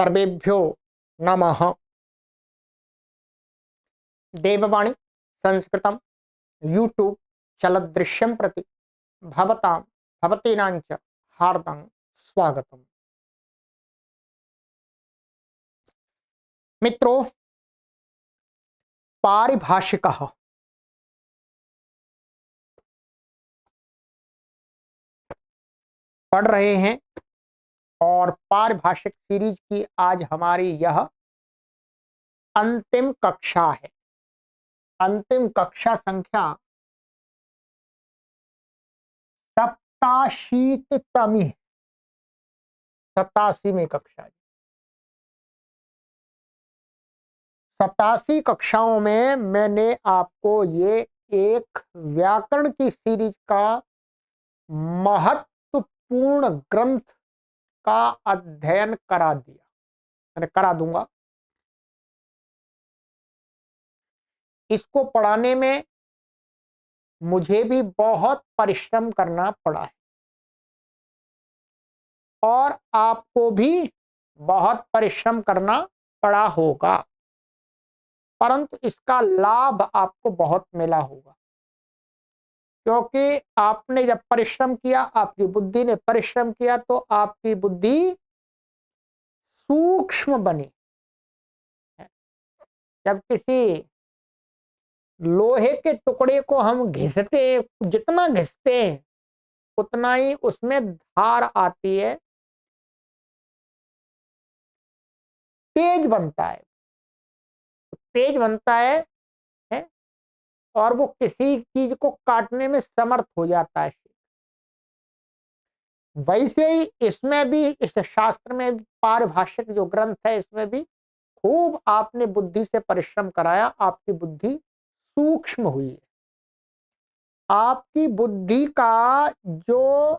सर्वेभ्यो नमः। देववाणी संस्कृतं यूट्यूब चलदृश्यं प्रति भवतां भवतीनांच हार्दं स्वागतम्। मित्रों, पारिभाषिकः पढ़ रहे हैं और पारिभाषिक सीरीज की आज हमारी यह अंतिम कक्षा है। अंतिम कक्षा संख्या 87वीं 87वीं कक्षा। 87 कक्षाओं में मैंने आपको ये एक व्याकरण की सीरीज का महत्वपूर्ण ग्रंथ का अध्ययन करा दिया, मैंने करा दूंगा। इसको पढ़ाने में मुझे भी बहुत परिश्रम करना पड़ा है और आपको भी बहुत परिश्रम करना पड़ा होगा, परंतु इसका लाभ आपको बहुत मिला होगा, क्योंकि आपने जब परिश्रम किया, आपकी बुद्धि ने परिश्रम किया, तो आपकी बुद्धि सूक्ष्म बनी। जब किसी लोहे के टुकड़े को हम घिसते, जितना घिसते हैं उतना ही उसमें धार आती है, तेज बनता है, तेज बनता है और वो किसी चीज को काटने में समर्थ हो जाता है। वैसे ही इसमें भी, इस शास्त्र में पारिभाषिक जो ग्रंथ है, इसमें भी खूब आपने बुद्धि से परिश्रम कराया, आपकी बुद्धि सूक्ष्म हुई है। आपकी बुद्धि का जो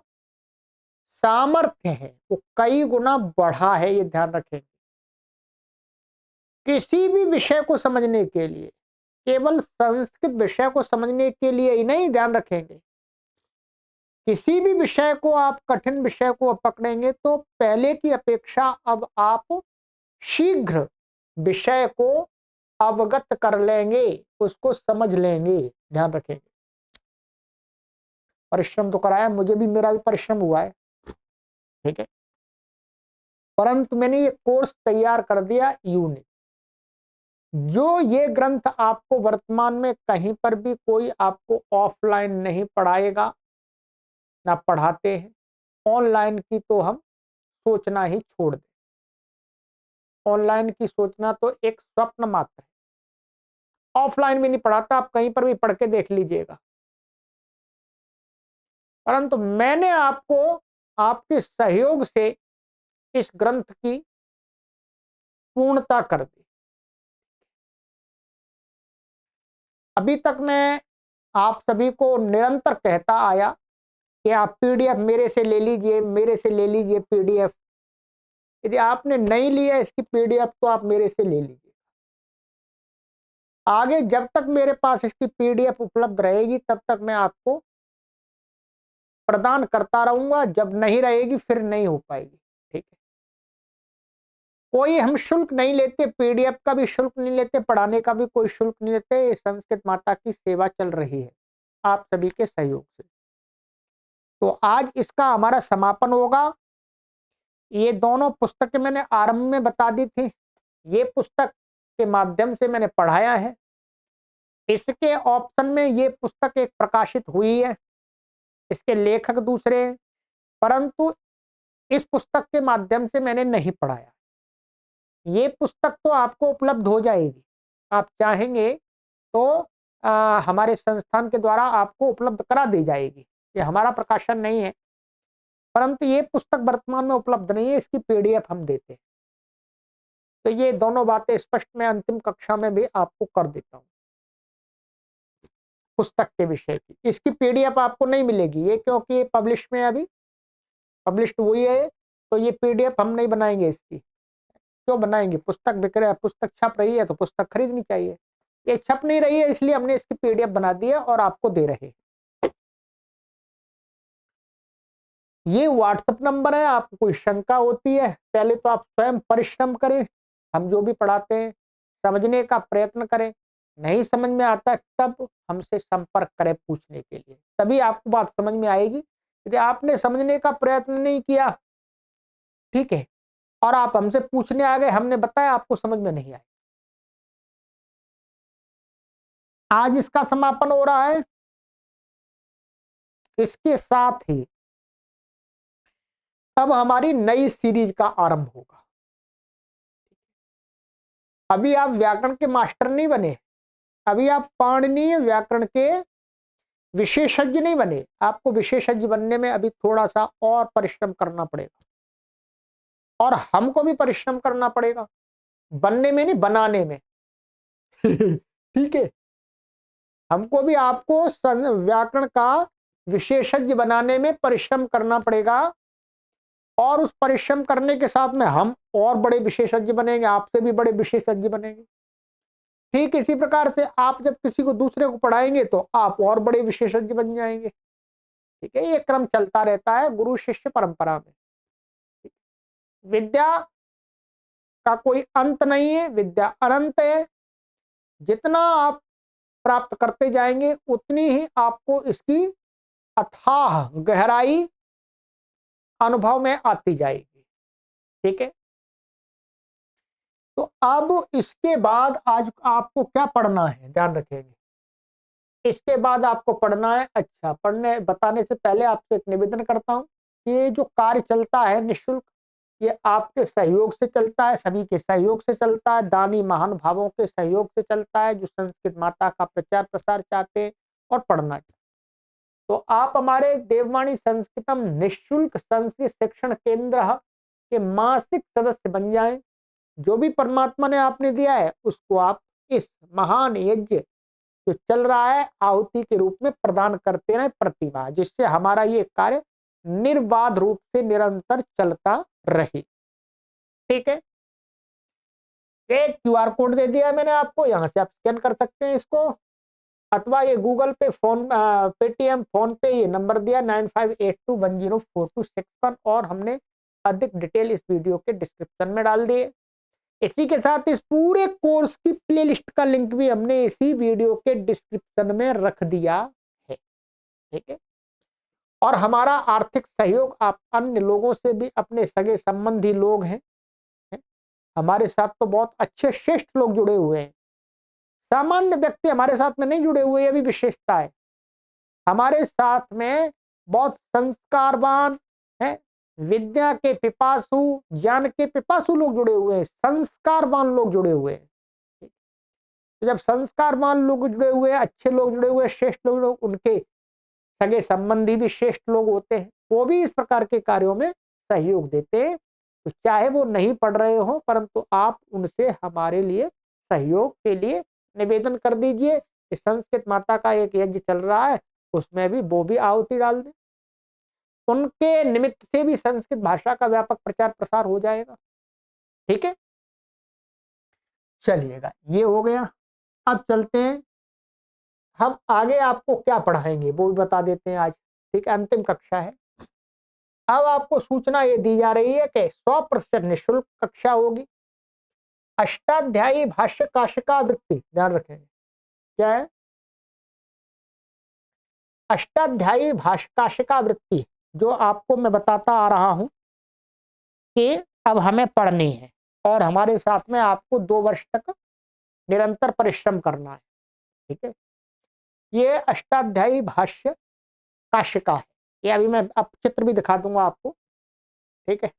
सामर्थ्य है वो कई गुना बढ़ा है, ये ध्यान रखेंगे। किसी भी विषय को समझने के लिए, केवल संस्कृत विषय को समझने के लिए ही नहीं, ध्यान रखेंगे, किसी भी विषय को आप, कठिन विषय को पकड़ेंगे तो पहले की अपेक्षा अब आप शीघ्र विषय को अवगत कर लेंगे, उसको समझ लेंगे। ध्यान रखेंगे, परिश्रम तो कराया, मुझे भी, मेरा भी परिश्रम हुआ है, ठीक है, परंतु मैंने ये कोर्स तैयार कर दिया यूनिक। जो ये ग्रंथ आपको वर्तमान में कहीं पर भी कोई आपको ऑफलाइन नहीं पढ़ाएगा, ना पढ़ाते हैं। ऑनलाइन की तो हम सोचना ही छोड़ दें, ऑनलाइन की सोचना तो एक स्वप्न मात्र है। ऑफलाइन भी नहीं पढ़ाता, आप कहीं पर भी पढ़ के देख लीजिएगा। परंतु मैंने आपको आपके सहयोग से इस ग्रंथ की पूर्णता कर दी। अभी तक मैं आप सभी को निरंतर कहता आया कि आप पीडीएफ मेरे से ले लीजिए, मेरे से ले लीजिए पीडीएफ। यदि आपने नहीं लिया इसकी पीडीएफ तो आप मेरे से ले लीजिए। आगे जब तक मेरे पास इसकी पीडीएफ उपलब्ध रहेगी तब तक मैं आपको प्रदान करता रहूंगा, जब नहीं रहेगी फिर नहीं हो पाएगी, ठीक है। कोई हम शुल्क नहीं लेते, पीडीएफ का भी शुल्क नहीं लेते, पढ़ाने का भी कोई शुल्क नहीं लेते। संस्कृत माता की सेवा चल रही है आप सभी के सहयोग से। तो आज इसका हमारा समापन होगा। ये दोनों पुस्तकें मैंने आरंभ में बता दी थी, ये पुस्तक के माध्यम से मैंने पढ़ाया है। इसके ऑप्शन में ये पुस्तक एक प्रकाशित हुई है, इसके लेखक दूसरे हैं, परंतु इस पुस्तक के माध्यम से मैंने नहीं पढ़ाया। ये पुस्तक तो आपको उपलब्ध हो जाएगी, आप चाहेंगे तो हमारे संस्थान के द्वारा आपको उपलब्ध करा दी जाएगी। ये हमारा प्रकाशन नहीं है, परंतु ये पुस्तक वर्तमान में उपलब्ध नहीं है, इसकी पीडीएफ हम देते हैं। तो ये दोनों बातें स्पष्ट मैं अंतिम कक्षा में भी आपको कर देता हूँ। पुस्तक के विषय की इसकी पीडीएफ आपको नहीं मिलेगी, ये क्योंकि ये पब्लिश में अभी पब्लिश्ड हुई है, तो ये पीडीएफ हम नहीं बनाएंगे इसकी। क्यों बनाएंगे? पुस्तक बिक रहा है, पुस्तक छप रही है तो पुस्तक खरीदनी चाहिए। ये छप नहीं रही है इसलिए हमने इसकी पीडीएफ बना दी है और आपको दे रहे हैं। ये व्हाट्सएप नंबर है। आपको कोई शंका होती है, पहले तो आप स्वयं परिश्रम करें, हम जो भी पढ़ाते हैं समझने का प्रयत्न करें। नहीं समझ में आता तब हमसे संपर्क करें पूछने के लिए, तभी आपको बात समझ में आएगी। यदि आपने समझने का प्रयत्न नहीं किया, ठीक है, और आप हमसे पूछने आ गए, हमने बताया, आपको समझ में नहीं आया। आज इसका समापन हो रहा है। इसके साथ ही अब हमारी नई सीरीज का आरंभ होगा। अभी आप व्याकरण के मास्टर नहीं बने, अभी आप पाणिनीय व्याकरण के विशेषज्ञ नहीं बने। आपको विशेषज्ञ बनने में अभी थोड़ा सा और परिश्रम करना पड़ेगा, और हमको भी परिश्रम करना पड़ेगा, बनने में नहीं, बनाने में। ठीक है, हमको भी आपको व्याकरण का विशेषज्ञ बनाने में परिश्रम करना पड़ेगा, और उस परिश्रम करने के साथ में हम और बड़े विशेषज्ञ बनेंगे, आपसे भी बड़े विशेषज्ञ बनेंगे। ठीक इसी प्रकार से आप जब किसी को दूसरे को पढ़ाएंगे तो आप और बड़े विशेषज्ञ बन जाएंगे। ठीक है, ये क्रम चलता रहता है गुरु शिष्य परंपरा में। विद्या का कोई अंत नहीं है, विद्या अनंत है। जितना आप प्राप्त करते जाएंगे उतनी ही आपको इसकी अथाह गहराई अनुभव में आती जाएगी। ठीक है, तो अब इसके बाद आज आपको क्या पढ़ना है, ध्यान रखेंगे। इसके बाद आपको पढ़ना है, अच्छा पढ़ने बताने से पहले आपसे एक निवेदन करता हूं, ये जो कार्य चलता है निःशुल्क, ये आपके सहयोग से चलता है, सभी के सहयोग से चलता है, दानी महान भावों के सहयोग से चलता है, जो संस्कृत माता का प्रचार प्रसार चाहते हैं और पढ़ना चाहते हैं। तो आप हमारे देववाणी संस्कृतम निःशुल्क संस्कृत शिक्षण केंद्र के मासिक सदस्य बन जाएं। जो भी परमात्मा ने आपने दिया है उसको आप इस महान यज्ञ जो चल रहा है आहुति के रूप में प्रदान करते रहे प्रतिमाह, जिससे हमारा ये कार्य निर्बाध रूप से निरंतर चलता रहे। ठीक है, एक क्यूआर कोड दे दिया मैंने आपको, यहां से आप स्कैन कर सकते हैं इसको, अथवा ये गूगल पे, फोन पेटीएम, फोन पे, ये नंबर दिया 9582104261, और हमने अधिक डिटेल इस वीडियो के डिस्क्रिप्शन में डाल दिए। इसी के साथ इस पूरे कोर्स की प्लेलिस्ट का लिंक भी हमने इसी वीडियो के डिस्क्रिप्शन में रख दिया है। ठीक है, और हमारा आर्थिक सहयोग आप अन्य लोगों से भी, अपने सगे संबंधी लोग हैं, हमारे साथ तो बहुत अच्छे श्रेष्ठ लोग जुड़े हुए हैं, सामान्य व्यक्ति हमारे साथ में नहीं जुड़े हुए, ये भी विशेषता है। हमारे साथ में बहुत संस्कारवान है, विद्या के पिपासु, ज्ञान के पिपासु लोग जुड़े हुए हैं, संस्कारवान लोग जुड़े हुए हैं। तो जब संस्कारवान लोग जुड़े हुए हैं, अच्छे लोग जुड़े हुए हैं, श्रेष्ठ लोग, उनके सगे संबंधी भी श्रेष्ठ लोग होते हैं, वो भी इस प्रकार के कार्यों में सहयोग देते हैं। तो चाहे वो नहीं पढ़ रहे हो, परंतु आप उनसे हमारे लिए सहयोग के लिए निवेदन कर दीजिए कि संस्कृत माता का एक यज्ञ चल रहा है, उसमें भी वो भी आहुति डाल दें। उनके निमित्त से भी संस्कृत भाषा का व्यापक प्रचार प्रसार हो जाएगा। ठीक है, चलिएगा, ये हो गया। अब चलते हैं, हम आगे आपको क्या पढ़ाएंगे वो भी बता देते हैं आज। ठीक है, अंतिम कक्षा है। अब आपको सूचना ये दी जा रही है कि 100% निःशुल्क कक्षा होगी। अष्टाध्यायी भाष्य काशिकावृत्ति, ध्यान रखेंगे क्या है, अष्टाध्यायी भाष्य काशिकावृत्ति, जो आपको मैं बताता आ रहा हूं कि अब हमें पढ़नी है, और हमारे साथ में आपको 2 वर्ष तक निरंतर परिश्रम करना है। ठीक है, ये अष्टाध्यायी भाष्य काशिका है, ये अभी मैं अब चित्र भी दिखा दूंगा आपको। ठीक है,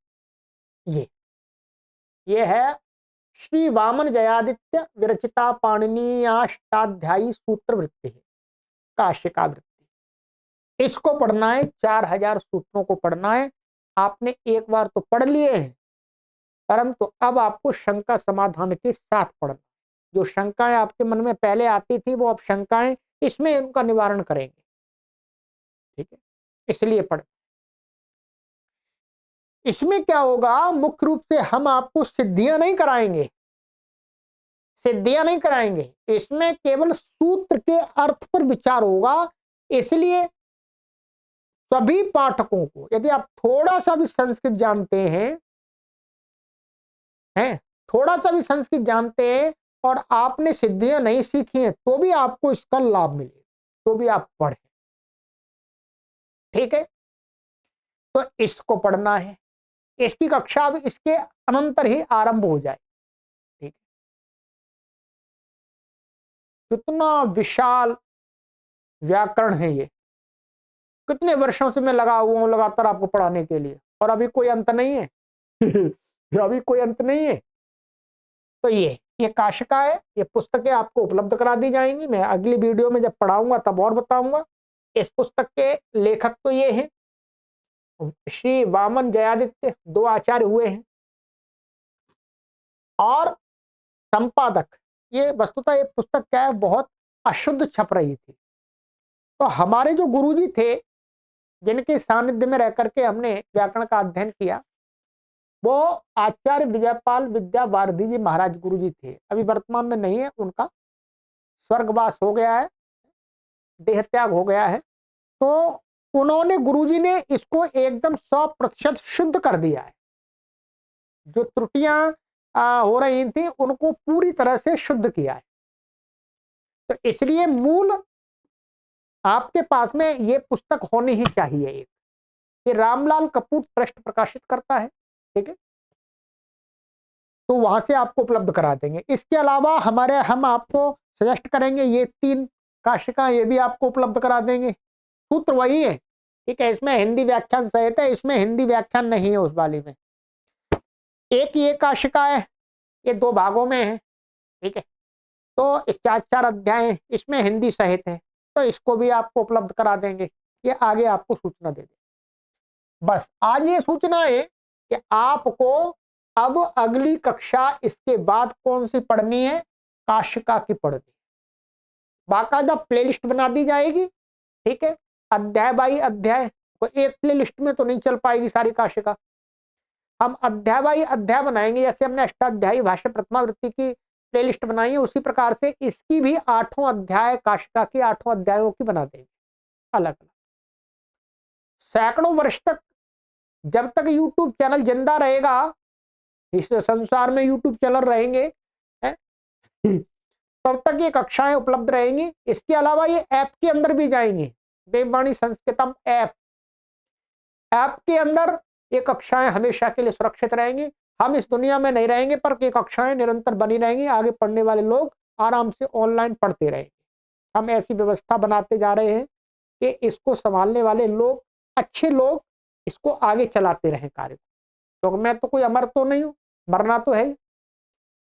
ये है श्री वामन जयादित्य विरचिता पाणिनीयाष्टाध्यायी सूत्र वृत्ति है, काशिका वृत्ति। इसको पढ़ना है, 4000 सूत्रों को पढ़ना है। आपने एक बार तो पढ़ लिए हैं, परंतु अब आपको शंका समाधान के साथ पढ़ना। जो शंकाएं आपके मन में पहले आती थी, वो अब शंकाएं इसमें उनका निवारण करेंगे। ठीक है, इसलिए पढ़, इसमें क्या होगा, मुख्य रूप से हम आपको सिद्धियां नहीं कराएंगे, सिद्धियां नहीं कराएंगे, इसमें केवल सूत्र के अर्थ पर विचार होगा। इसलिए सभी पाठकों को, यदि आप थोड़ा सा भी संस्कृत जानते हैं, थोड़ा सा भी संस्कृत जानते हैं और आपने सिद्धियां नहीं सीखी हैं, तो भी आपको इसका लाभ मिले, तो भी आप पढ़ें। ठीक है, तो इसको पढ़ना है। इसकी कक्षा अब इसके अनंतर ही आरंभ हो जाए। ठीक है, कितना विशाल व्याकरण है ये। कितने वर्षों से मैं लगा हुआ हूं लगातार आपको पढ़ाने के लिए, और अभी कोई अंत नहीं है। अभी कोई अंत नहीं है। तो ये काशिका है, ये पुस्तकें आपको उपलब्ध करा दी जाएंगी। मैं अगली वीडियो में जब पढ़ाऊंगा तब और बताऊंगा। इस पुस्तक के लेखक तो ये हैं श्री वामन जयादित्य, दो आचार्य हुए हैं, और संपादक, ये वस्तुतः ये पुस्तक क्या है, बहुत अशुद्ध छप रही थी। तो हमारे जो गुरुजी थे, जिनके सानिध्य में रह करके हमने व्याकरण का अध्ययन किया, वो आचार्य विजयपाल विद्या भारती जी महाराज गुरु जी थे। अभी वर्तमान में नहीं है, उनका स्वर्गवास हो गया है, देह त्याग हो गया है। तो उन्होंने गुरुजी ने इसको एकदम 100% शुद्ध कर दिया है। जो त्रुटियां हो रही थी उनको पूरी तरह से शुद्ध किया है। तो इसलिए मूल आपके पास में ये पुस्तक होनी ही चाहिए। एक ये रामलाल कपूर ट्रस्ट प्रकाशित करता है। ठीक है, तो वहां से आपको उपलब्ध करा देंगे। इसके अलावा हम आपको सजेस्ट करेंगे ये 3 काशिका, ये भी आपको उपलब्ध करा देंगे। सूत्र वही है। ठीक है, इसमें हिंदी व्याख्यान सहित है, इसमें हिंदी व्याख्यान नहीं है उस वाली में। एक ये काशिका है, ये 2 भागों में है। ठीक है, तो इस 4 अध्याय हैं, इसमें हिंदी सहित है, तो इसको भी आपको उपलब्ध करा देंगे। ये आगे आपको सूचना दे देंगे। बस आज ये सूचना है कि आपको अब अगली कक्षा इसके बाद कौन सी पढ़नी है, काशिका की पढ़नी है। बाकायदा प्लेलिस्ट बना दी जाएगी। ठीक है, अध्याय बाई अध्याय, तो एक प्लेलिस्ट में तो नहीं चल पाएगी सारी काशिका। हम अध्याय बाई अध्याय बनाएंगे, जैसे हमने अष्टाध्यायी भाष्य प्रथमावृत्ति की प्लेलिस्ट बनाई है, उसी प्रकार से इसकी भी 8 अध्याय, काशिका की 8 अध्यायों की बना देंगे अलग अलग। सैकड़ों वर्ष तक, जब तक यूट्यूब चैनल जिंदा रहेगा, इस संसार में यूट्यूब चैनल रहेंगे, है? तब तक ये कक्षाएं उपलब्ध रहेंगी। इसके अलावा ये ऐप के अंदर भी जाएंगी, देववाणी संस्कृतम ऐप, ऐप के अंदर ये कक्षाएं हमेशा के लिए सुरक्षित रहेंगी। हम इस दुनिया में नहीं रहेंगे, पर ये कक्षाएं निरंतर बनी रहेंगी। आगे पढ़ने वाले लोग आराम से ऑनलाइन पढ़ते रहेंगे। हम ऐसी व्यवस्था बनाते जा रहे हैं कि इसको संभालने वाले लोग, अच्छे लोग, इसको आगे चलाते रहें कार्य को। तो मैं तो कोई अमर तो नहीं हूं, मरना तो है ही।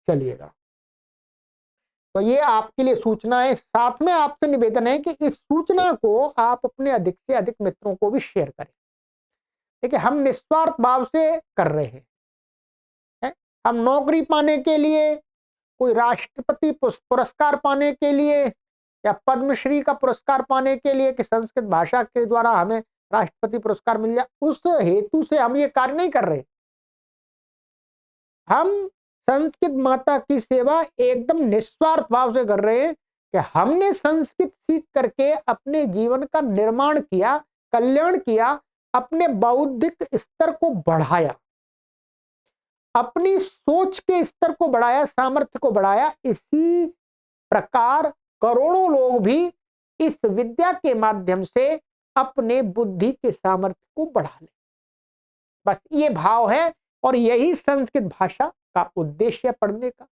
चलिएगा, तो ये आपके लिए सूचना है। साथ में आपसे निवेदन है कि इस सूचना को आप अपने अधिक से अधिक मित्रों को भी शेयर करें। ठीक है, हम निस्वार्थ भाव से कर रहे हैं। हम नौकरी पाने के लिए, कोई राष्ट्रपति पुरस्कार पाने के लिए, या पद्मश्री का पुरस्कार पाने के लिए कि संस्कृत भाषा के द्वारा हमें राष्ट्रपति पुरस्कार मिल जाए, उस हेतु से हम ये कार्य नहीं कर रहे। हम संस्कृत माता की सेवा एकदम निस्वार्थ भाव से कर रहे हैं कि हमने संस्कृत सीख करके अपने जीवन का निर्माण किया, कल्याण किया, अपने बौद्धिक स्तर को बढ़ाया, अपनी सोच के स्तर को बढ़ाया, सामर्थ्य को बढ़ाया। इसी प्रकार करोड़ों लोग भी इस विद्या के माध्यम से अपने बुद्धि के सामर्थ्य को बढ़ा ले। बस ये भाव है, और यही संस्कृत भाषा का उद्देश्य पढ़ने का,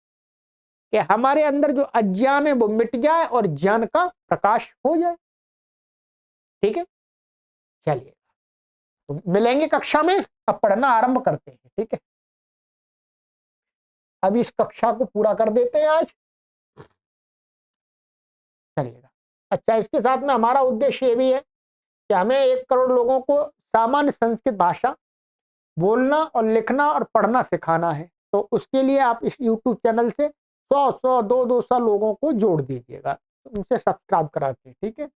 कि हमारे अंदर जो अज्ञान है वो मिट जाए और ज्ञान का प्रकाश हो जाए। ठीक है, चलिए, तो मिलेंगे कक्षा में। अब पढ़ना आरंभ करते हैं। ठीक है, अब इस कक्षा को पूरा कर देते हैं आज। चलिएगा, अच्छा, इसके साथ में हमारा उद्देश्य ये भी है कि हमें 1 करोड़ लोगों को सामान्य संस्कृत भाषा बोलना और लिखना और पढ़ना सिखाना है। तो उसके लिए आप इस YouTube चैनल से 100 200 लोगों को जोड़ दीजिएगा, उनसे सब्सक्राइब करा के। ठीक है,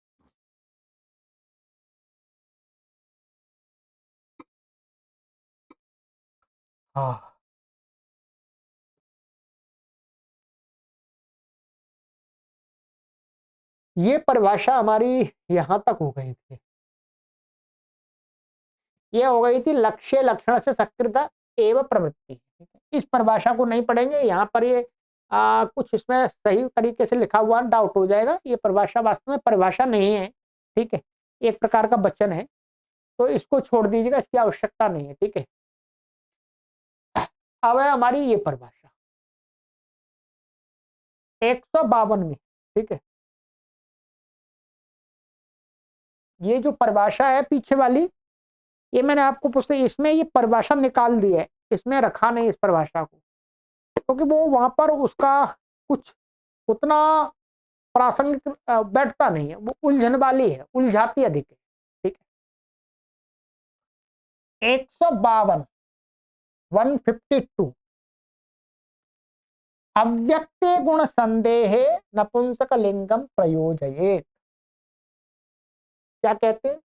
हाँ, ये परिभाषा हमारी यहाँ तक हो गई थी। ये हो गई थी लक्ष्य लक्षण से सकृत एवं प्रवृत्ति। इस परिभाषा को नहीं पढ़ेंगे, यहाँ पर ये कुछ इसमें सही तरीके से लिखा हुआ डाउट हो जाएगा। ये परिभाषा वास्तव में परिभाषा नहीं है, ठीक है, एक प्रकार का वचन है, तो इसको छोड़ दीजिएगा, इसकी आवश्यकता नहीं है, ठीक है। अब है हमारी ये परिभाषा 152 में, ठीक है। ये जो परिभाषा है पीछे वाली, ये मैंने आपको पुस्तक इसमें ये परिभाषा निकाल दी है, इसमें रखा नहीं इस परिभाषा को, क्योंकि वो वहां पर उसका कुछ उतना प्रासंगिक बैठता नहीं है, वो उलझन वाली है, उलझाती अधिक है, ठीक है। 152 152 अव्यक्ते गुण संदेहे नपुंसक लिंगम प्रयोजयेत। क्या कहते हैं?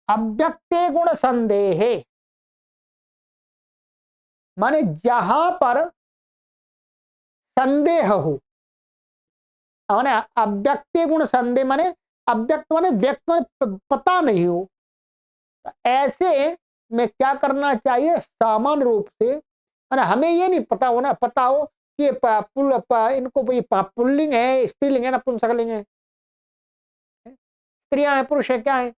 अव्यक्ते गुण संदेहे माने जहां पर संदेह हो, माने अव्यक्ते गुण संदेह माने अव्यक्त माने व्यक्त माने पता नहीं हो, ऐसे में क्या करना चाहिए? सामान्य रूप से माने हमें ये नहीं पता होना, पता हो कि इनको पुल्लिंग है, स्त्रीलिंग है, नपुंसकलिंग है, स्त्रियां है, पुरुष है, क्या है,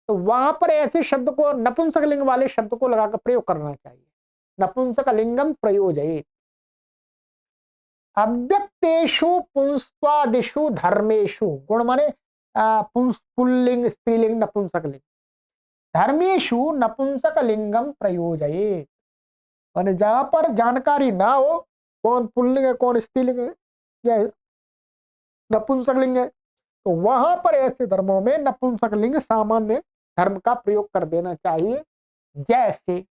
तो वहां पर ऐसे शब्द को नपुंसकलिंग वाले शब्द को लगाकर प्रयोग करना चाहिए। नपुंसकलिंगम प्रयोजयेत। अव्यक्तेषु पुंस्त्वादिषु धर्मेषु, गुण माने पुल्लिंग स्त्रीलिंग नपुंसकलिंग, धर्मेषु नपुंसकलिंगम प्रयोजयेत, माने जहां पर जानकारी ना हो कौन पुल्लिंग है कौन स्त्रीलिंग है या नपुंसकलिंग है, तो वहां पर ऐसे धर्मों में नपुंसकलिंग सामान्य धर्म का प्रयोग कर देना चाहिए। जैसे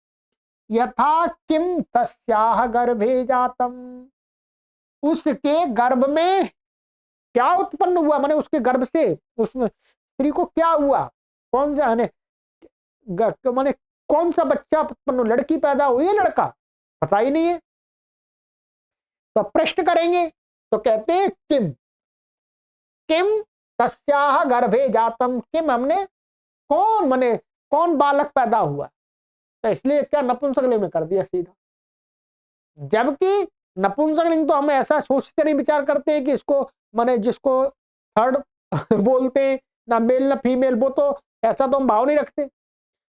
यथा किम तस्याह गर्भे जातम, उसके गर्भ में क्या उत्पन्न हुआ, माने उसके गर्भ से उस स्त्री को क्या हुआ, कौन सा माने कौन सा बच्चा उत्पन्न, लड़की पैदा हुई है लड़का, पता ही नहीं है, तो प्रश्न करेंगे तो कहते हैं किम, किम तस्याह गर्भे जातम, किम हमने कौन माने कौन बालक पैदा हुआ, तो इसलिए क्या नपुंसकलिंग में कर दिया सीधा। जबकि नपुंसकलिंग तो हम ऐसा सोचते नहीं, विचार करते हैं कि इसको माने जिसको थर्ड बोलते हैं ना मेल ना फीमेल, वो तो ऐसा तो हम भाव नहीं रखते,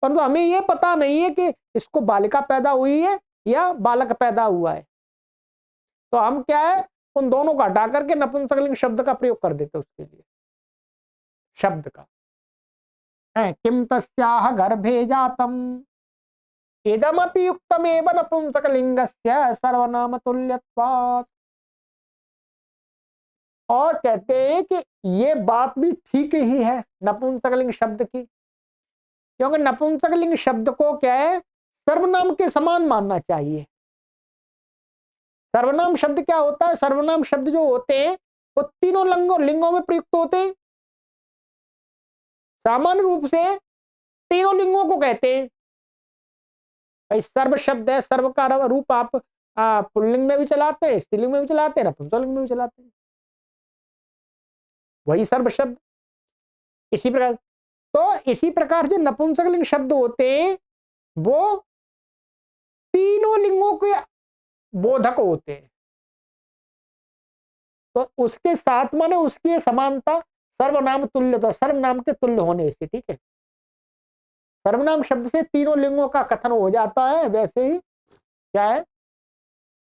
परंतु हमें ये पता नहीं है कि इसको बालिका पैदा हुई है या बालक पैदा हुआ है, तो हम क्या है उन दोनों का हटा करके नपुंसकलिंग शब्द का प्रयोग कर देते उसके लिए, शब्द का है किम तस्याह गर्भे जातम इदमपि युक्तमेव नपुंसकलिंगस्य सर्वनाम तुल्यत्वात्। और कहते हैं कि ये बात भी ठीक ही है नपुंसकलिंग शब्द की, क्योंकि नपुंसकलिंग शब्द को क्या है सर्वनाम के समान मानना चाहिए। सर्वनाम शब्द क्या होता है? सर्वनाम शब्द जो होते हैं वो तीनों लिंगों में प्रयुक्त होते हैं, सामान्य रूप से तीनों लिंगों को कहते हैं। भाई सर्व शब्द है, सर्व का रूप आप पुल्लिंग में भी चलाते हैं, स्त्रीलिंग में भी चलाते हैं, नपुंसकलिंग में भी चलाते हैं, वही सर्व शब्द। इसी प्रकार तो इसी प्रकार जो नपुंसकलिंग शब्द होते हैं वो तीनों लिंगों के बोधक होते हैं, तो उसके साथ माने उसकी समानता सर्वनाम तुल्य, तो सर्वनाम के तुल्य होने से, ठीक है, सर्वनाम शब्द से तीनों लिंगों का कथन हो जाता है, वैसे ही क्या है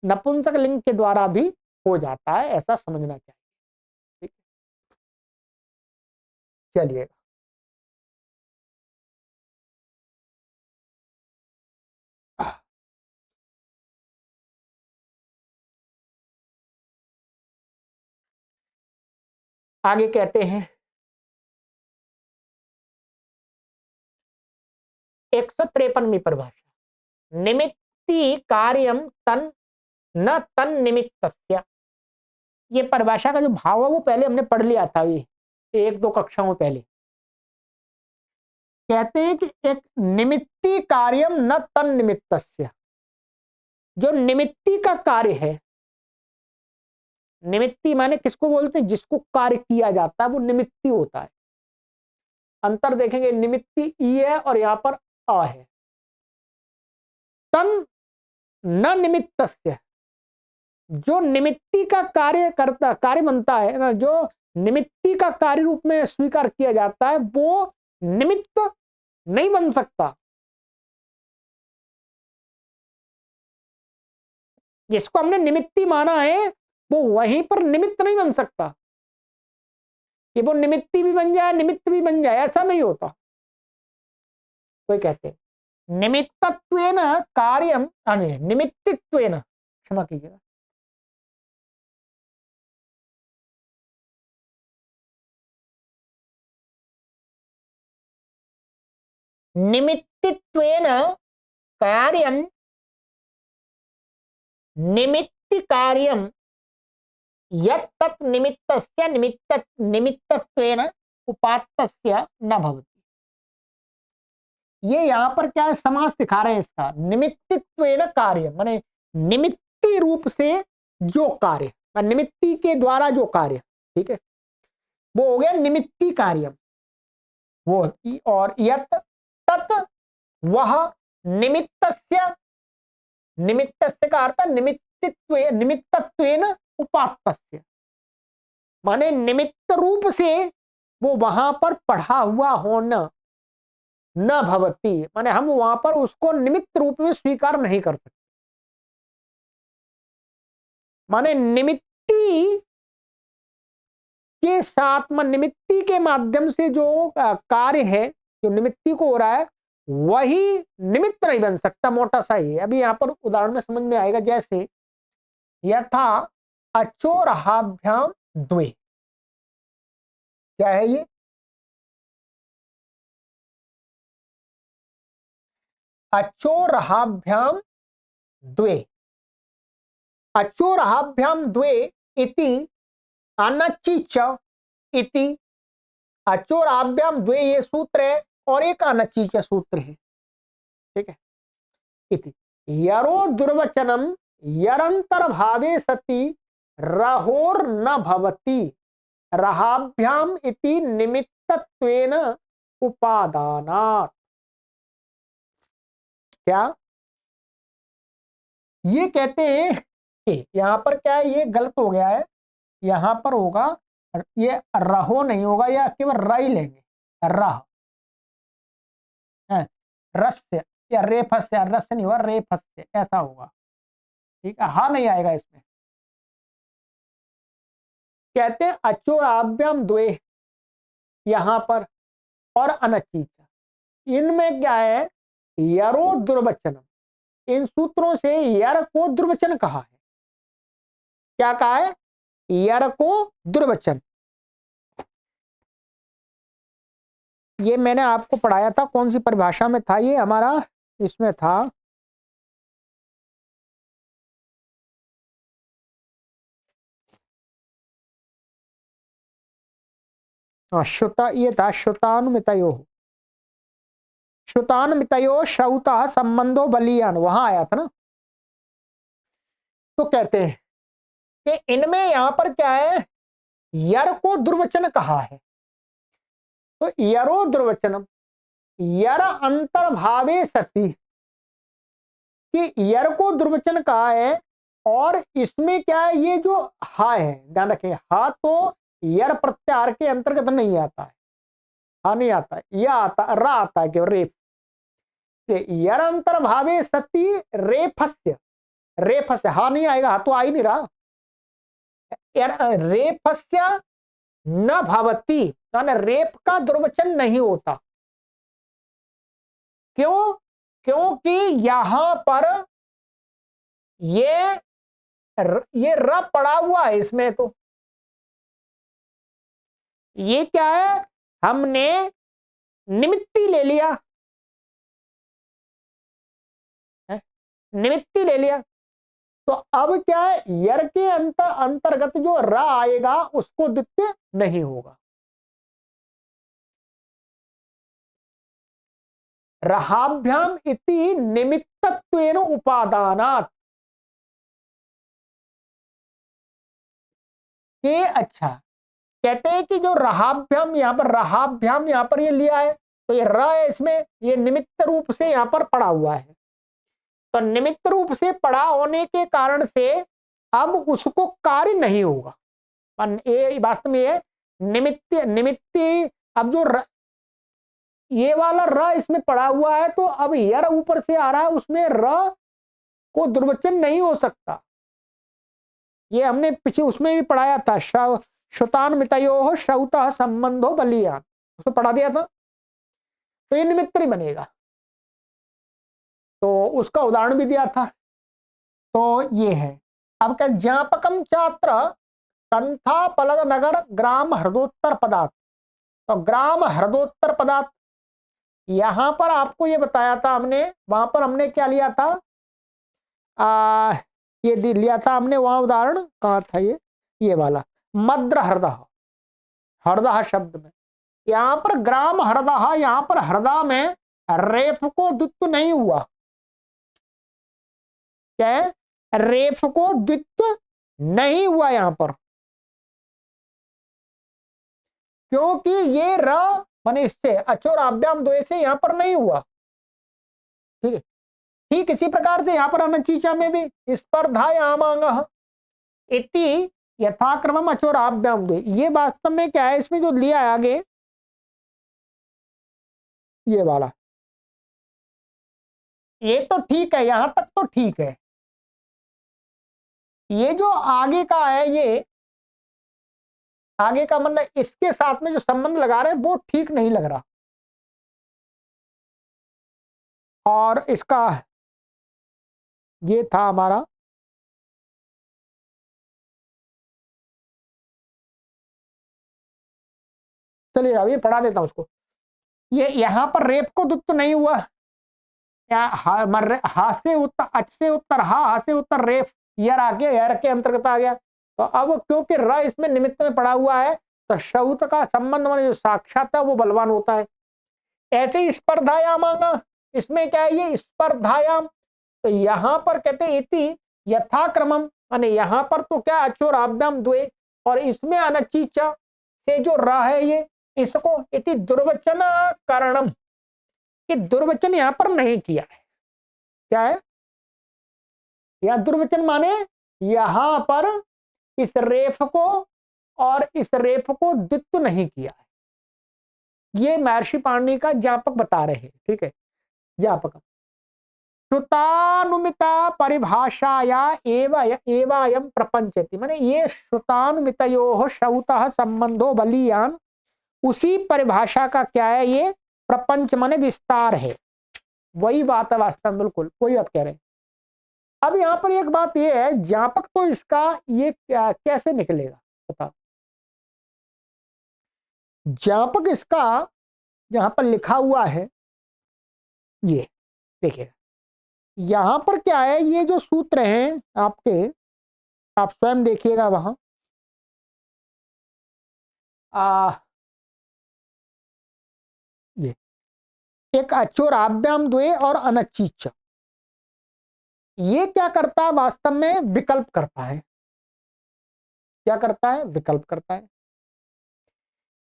नपुंसक लिंग के द्वारा भी हो जाता है, ऐसा समझना चाहिए, ठीक है। चलिए आगे कहते हैं 153वीं परिभाषा, निमित्ति कार्यम तन न तन निमित्तस्य। ये परिभाषा का जो भाव है वो पहले हमने पढ़ लिया था, ये एक दो कक्षाओं में पहले। कहते हैं कि एक निमित्ति कार्यम न तन निमित्तस्य, जो निमित्ति का कार्य है, निमित्ति माने किसको बोलते हैं? जिसको कार्य किया जाता है वो निमित्ति होता है। अंतर देखेंगे, निमित्ति ई है और यहां पर अ है। तन न निमित्तस्य, जो निमित्ती का कार्य बनता है ना, जो निमित्ती का कार्य रूप में स्वीकार किया जाता है, वो निमित्त नहीं बन सकता। जिसको हमने निमित्ती माना है वो वहीं पर निमित्त नहीं बन सकता कि वो निमित्ती भी बन जाए निमित्त भी बन जाए, ऐसा नहीं होता। कोई कहते निमित्तत्वेन कार्यम, निमित्तित्वेन, क्षमा कीजिएगा, निमित्तित्वेन कार्यम, निमित्ति कार्यम, यत् तत् निमित्तस्य निमित्तत्वेन उपात्तस्य न भवति। ये यहां पर क्या है, समास दिखा रहे हैं इसका। निमित्तित्वेन कार्य माने निमित्ती रूप से जो कार्य, निमित्ती के द्वारा जो कार्य, ठीक है, वो हो गया निमित्ती कार्य। वो और यत् तत् वह निमित्तस्य, निमित्तस्य का अर्थ निमित्तत्वेन उपात्तस्य, माने निमित्त रूप से वो वहां पर पढ़ा हुआ होना, न भवती माने हम वहां पर उसको निमित्त रूप में स्वीकार नहीं कर सकते। माने निमित्ती के साथ में, निमित्ती के माध्यम से जो कार्य है, जो निमित्ती को हो रहा है, वही निमित्त नहीं बन सकता। मोटा सा ही है। अभी यहां पर उदाहरण में समझ में आएगा। जैसे यथा अचोरहाभ्याम द्वे, क्या है ये? अचोरहाभ्याम द्वे, अचोरहाभ्याम द्वे इति अनचिच इति, अचोराभ्याम द्वे ये सूत्र है और एक अनचीच सूत्र है, ठीक है। इति यरो दुर्वचनम यरंतर भावे सति रहोर न भवति रहाभ्याम इति निमित्तत्वेन उपादानात्। क्या ये कहते हैं कि यहां पर क्या है, ये गलत हो गया है। यहां पर होगा, ये रहो नहीं होगा, या केवल रही लेंगे, रह है, रस से या रेफस से, रस नहीं होगा, रेफस से ऐसा होगा, ठीक है। हाँ नहीं आएगा इसमें। कहते हैं अचोराभ्याम द्वे यहां पर और अनचीच, इनमें क्या है, यरो दुर्वचनम, इन सूत्रों से यर को दुर्वचन कहा है। क्या कहा है? यर को दुर्वचन। ये मैंने आपको पढ़ाया था, कौन सी परिभाषा में था ये हमारा, इसमें था श्रुता, ये था श्रुतानुमितयो, श्रुतानुमितयो श्रौता संबंधो बलियान, वहां आया था ना। तो कहते हैं कि इनमें यहां पर क्या है, यर को दुर्वचन कहा है। तो यरो दुर्वचनम, यर अंतर्भावे सती, कि यर को दुर्वचन कहा है। और इसमें क्या है, ये जो हा है, ध्यान रखें, हा तो यर प्रत्याहार के अंतर्गत नहीं आता है, हा नहीं आता है, यह आता, रा आता है केवल, रेफ। यर अंतर्भावे सती रेफस्य, रेफस्य, हा नहीं आएगा, हा तो आ ही नहीं रहा। रेफस्य न भवती, रेप का दुर्वचन नहीं होता। क्यों? क्योंकि यहां पर ये र पड़ा हुआ है इसमें। तो ये क्या है, हमने निमित्ती ले लिया है? निमित्ती ले लिया। तो अब क्या है, यर के अंतर्गत जो र आएगा उसको द्वितीय नहीं होगा। रहाभ्याम इति निमित्तत्वेन उपादानात्, के अच्छा कहते हैं कि जो रहाभ्याम, यहां पर रहाभ्याम यहां पर ये लिया है, तो ये र है इसमें, ये निमित्त रूप से यहां पर पड़ा हुआ है। तो निमित्त रूप से पड़ा होने के कारण से अब उसको कार्य नहीं होगा। ये वास्तव में ये निमित्त निमित्त, अब जो ये वाला र इसमें पड़ा हुआ है, तो अब यर ऊपर से आ रहा है, उसमें र को दुर्वचन नहीं हो सकता। ये हमने पीछे उसमें भी पढ़ाया था, श्रुतान मितयो श्रौता संबंधो बलियान, उसमें पढ़ा दिया था। तो ये निमित्त नहीं बनेगा, तो उसका उदाहरण भी दिया था। तो ये है। अब क्या, ज्ञापकम छात्र संथा पलद नगर ग्राम हृदोत्तर पदार्थ। तो ग्राम हृदोत्तर पदार्थ, यहां पर आपको ये बताया था हमने, वहां पर हमने क्या लिया था, ये लिया था हमने वहां उदाहरण, कहां था ये वाला मद्र हृदय, हृदय शब्द में यहां पर ग्राम हृदय, यहां पर हृदय में रेफ को द्वित्व नहीं हुआ। क्या है, रेफ को द्वित्व नहीं हुआ यहां पर, क्योंकि ये र माने इससे अचोर आभ्याम द्वय से यहां पर नहीं हुआ। ठीक है, ठीक इसी प्रकार से यहां पर अनचीचा में भी स्पर्धायामांग इति यथाक्रमम अचोर आभ्याम द्वय, ये वास्तव में क्या है, इसमें जो लिया है आगे ये वाला, ये तो ठीक है, यहां तक तो ठीक है। ये जो आगे का है, ये आगे का मतलब इसके साथ में जो संबंध लगा रहे हैं वो ठीक नहीं लग रहा। और इसका ये था हमारा, चलिए अभी पढ़ा देता हूं उसको। ये यहां पर रेप को दुत्त नहीं हुआ, हा से उत्तर, अच से उत्तर हा से उत्तर रेफ, यर आ गया, यर के अंतर्गत आ गया। तो अब क्योंकि र इसमें निमित्त में पड़ा हुआ है, तो शौत का संबंध माने जो साक्षात है वो बलवान होता है। ऐसे ही स्पर्धायाम आंगा, इसमें क्या है, ये स्पर्धायाम, तो यहां पर कहते हैं इति यथाक्रमम, माने यहां पर तो क्या अचोर आभ्याम द्वे, और इसमें अनचीचा से जो र है ये, इसको इति दुर्वचन कारणम, कि दुर्वचन यहां पर नहीं किया है। क्या है, या दुर्वचन माने यहां पर इस रेफ को और इस रेफ को द्वित्व नहीं किया है। ये महर्षि पाणिनि का ज्ञापक बता रहे हैं। ठीक है, ज्ञापक श्रुतानुमिता परिभाषाया एवायम प्रपंचति, माने ये श्रुतानुमितयोः श्रौतः संबंधो बलीयान, उसी परिभाषा का क्या है, ये प्रपंच माने विस्तार है। वही बात है वास्तव में, बिल्कुल वही बात कह रहे हैं। अब यहां पर एक बात ये है, ज्ञापक तो इसका ये कैसे निकलेगा बता, ज्ञापक इसका यहां पर लिखा हुआ है, ये देखिए यहां पर क्या है, ये जो सूत्र हैं आपके, आप स्वयं देखिएगा वहां, ये एक अचोर आभ्याम द्वे और अनचीच, ये क्या करता है वास्तव में, विकल्प करता है। क्या करता है, विकल्प करता है।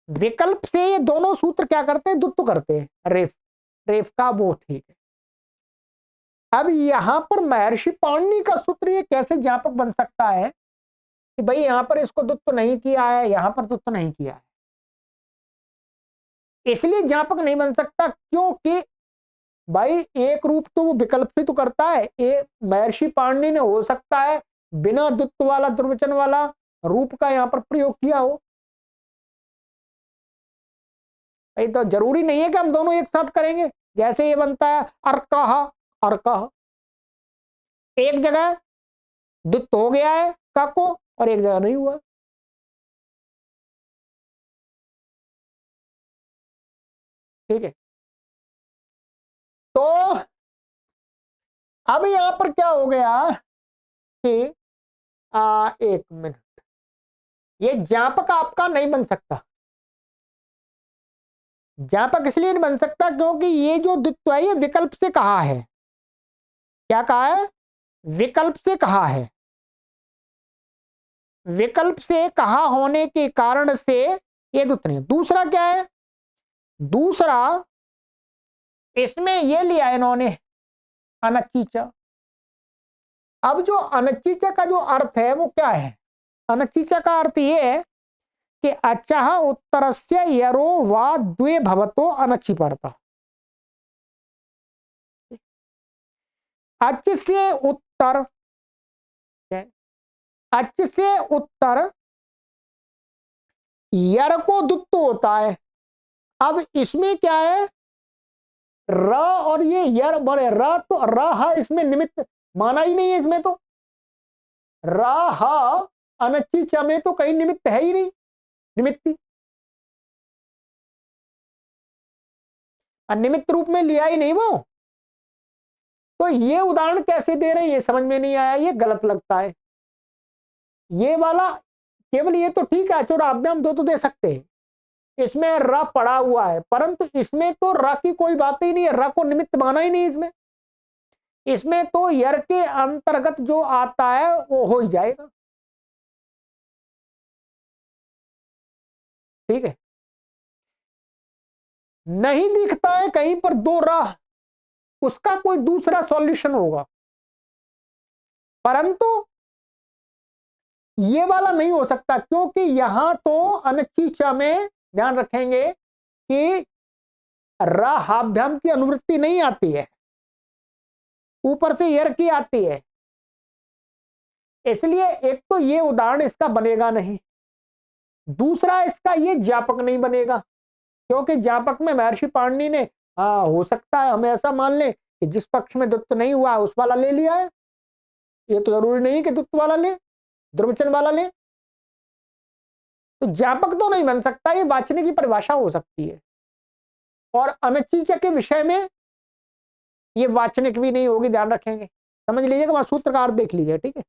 विकल्प से ये दोनों सूत्र क्या करते हैं, द्वित्व करते हैं, रेफ रेफ का वो, ठीक है। अब यहां पर महर्षि पाणिनि का सूत्र ये कैसे ज्ञापक बन सकता है कि भाई यहां पर इसको द्वित्व नहीं किया है, यहां पर द्वित्व नहीं किया है, इसलिए ज्ञापक नहीं बन सकता, क्योंकि भाई एक रूप तो वो विकल्प से तो करता है, एक महर्षि पाणिनि ने हो सकता है बिना द्वित्व वाला दुर्वचन वाला रूप का यहां पर प्रयोग किया हो। भाई तो जरूरी नहीं है कि हम दोनों एक साथ करेंगे। जैसे ये बनता है अर्कह, अर्कह, एक जगह द्वित्व हो गया है क को और एक जगह नहीं हुआ। ठीक है, तो अब यहां पर क्या हो गया कि एक मिनट, ये ज्ञापक आपका नहीं बन सकता। ज्ञापक इसलिए नहीं बन सकता क्योंकि ये जो द्वित्व है ये विकल्प से कहा है। क्या कहा है, विकल्प से कहा है। विकल्प से कहा होने के कारण से ये द्वित्व नहीं। दूसरा क्या है, दूसरा इसमें ये लिया इन्होंने अनचीचा। अब जो अनचीचा का जो अर्थ है वो क्या है? अनचीचा का अर्थ ये है कि अचः उत्तरस्य यरो वा द्वे भवतो अनचि पड़ता। अच से उत्तर, अच से उत्तर यर को दुत्व होता है। अब इसमें क्या है, र और ये यर बड़े र, तो र इसमें निमित्त माना ही नहीं है। इसमें तो र अनचीचा में तो कहीं निमित्त है ही नहीं, निमित्ती निमित्त रूप में लिया ही नहीं वो। तो ये उदाहरण कैसे दे रहे हैं ये समझ में नहीं आया, ये गलत लगता है। ये वाला केवल ये तो ठीक है, चोर आभ्याम दो तो दे सकते हैं, इसमें र पड़ा हुआ है, परंतु इसमें तो र की कोई बात ही नहीं है, र को निमित्त माना ही नहीं इसमें। इसमें तो यर के अंतर्गत जो आता है वो हो ही जाएगा। ठीक है, नहीं दिखता है कहीं पर दो राह, उसका कोई दूसरा सॉल्यूशन होगा, परंतु ये वाला नहीं हो सकता, क्योंकि यहां तो अनचीचा में ध्यान रखेंगे कि राभ्याम की अनुवृत्ति नहीं आती है, ऊपर से यर की आती है, इसलिए एक तो ये उदाहरण इसका बनेगा नहीं, दूसरा इसका ये ज्ञापक नहीं बनेगा, क्योंकि ज्ञापक में महर्षि पाणिनि ने हो सकता है हम ऐसा मान लें कि जिस पक्ष में दुत्व नहीं हुआ उस वाला ले लिया है, ये तो जरूरी नहीं कि दुत्व वाला ले, द्रवचन वाला ले, तो ज्ञापक तो नहीं बन सकता, ये वाचने की परिभाषा हो सकती है। और अनचीचा के विषय में ये वाचनिक भी नहीं होगी, ध्यान रखेंगे, समझ लीजिएगा, वहां सूत्र का अर्थ देख लीजिए। ठीक है,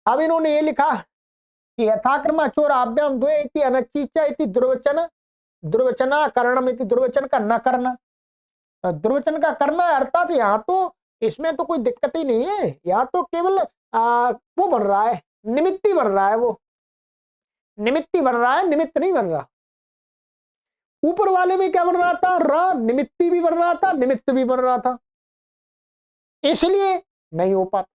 अब इन्होंने ये लिखा कि यथाक्रम चोराभ्याम द्वे इति अनचीचा इति दुर्वचन, दुर्वचना करणम इति दुर्वचन का न करना, दुर्वचन का करना है, अर्थात यहाँ तो इसमें तो कोई दिक्कत ही नहीं है, यहाँ तो केवल वो बन रहा है, निमित्ती बन रहा है, वो निमित्ती बन रहा है, निमित्त नहीं बन रहा। ऊपर वाले में क्या बन रहा था, र निमित्ती भी बन रहा था, निमित्त भी बन रहा था, इसलिए नहीं हो पाता।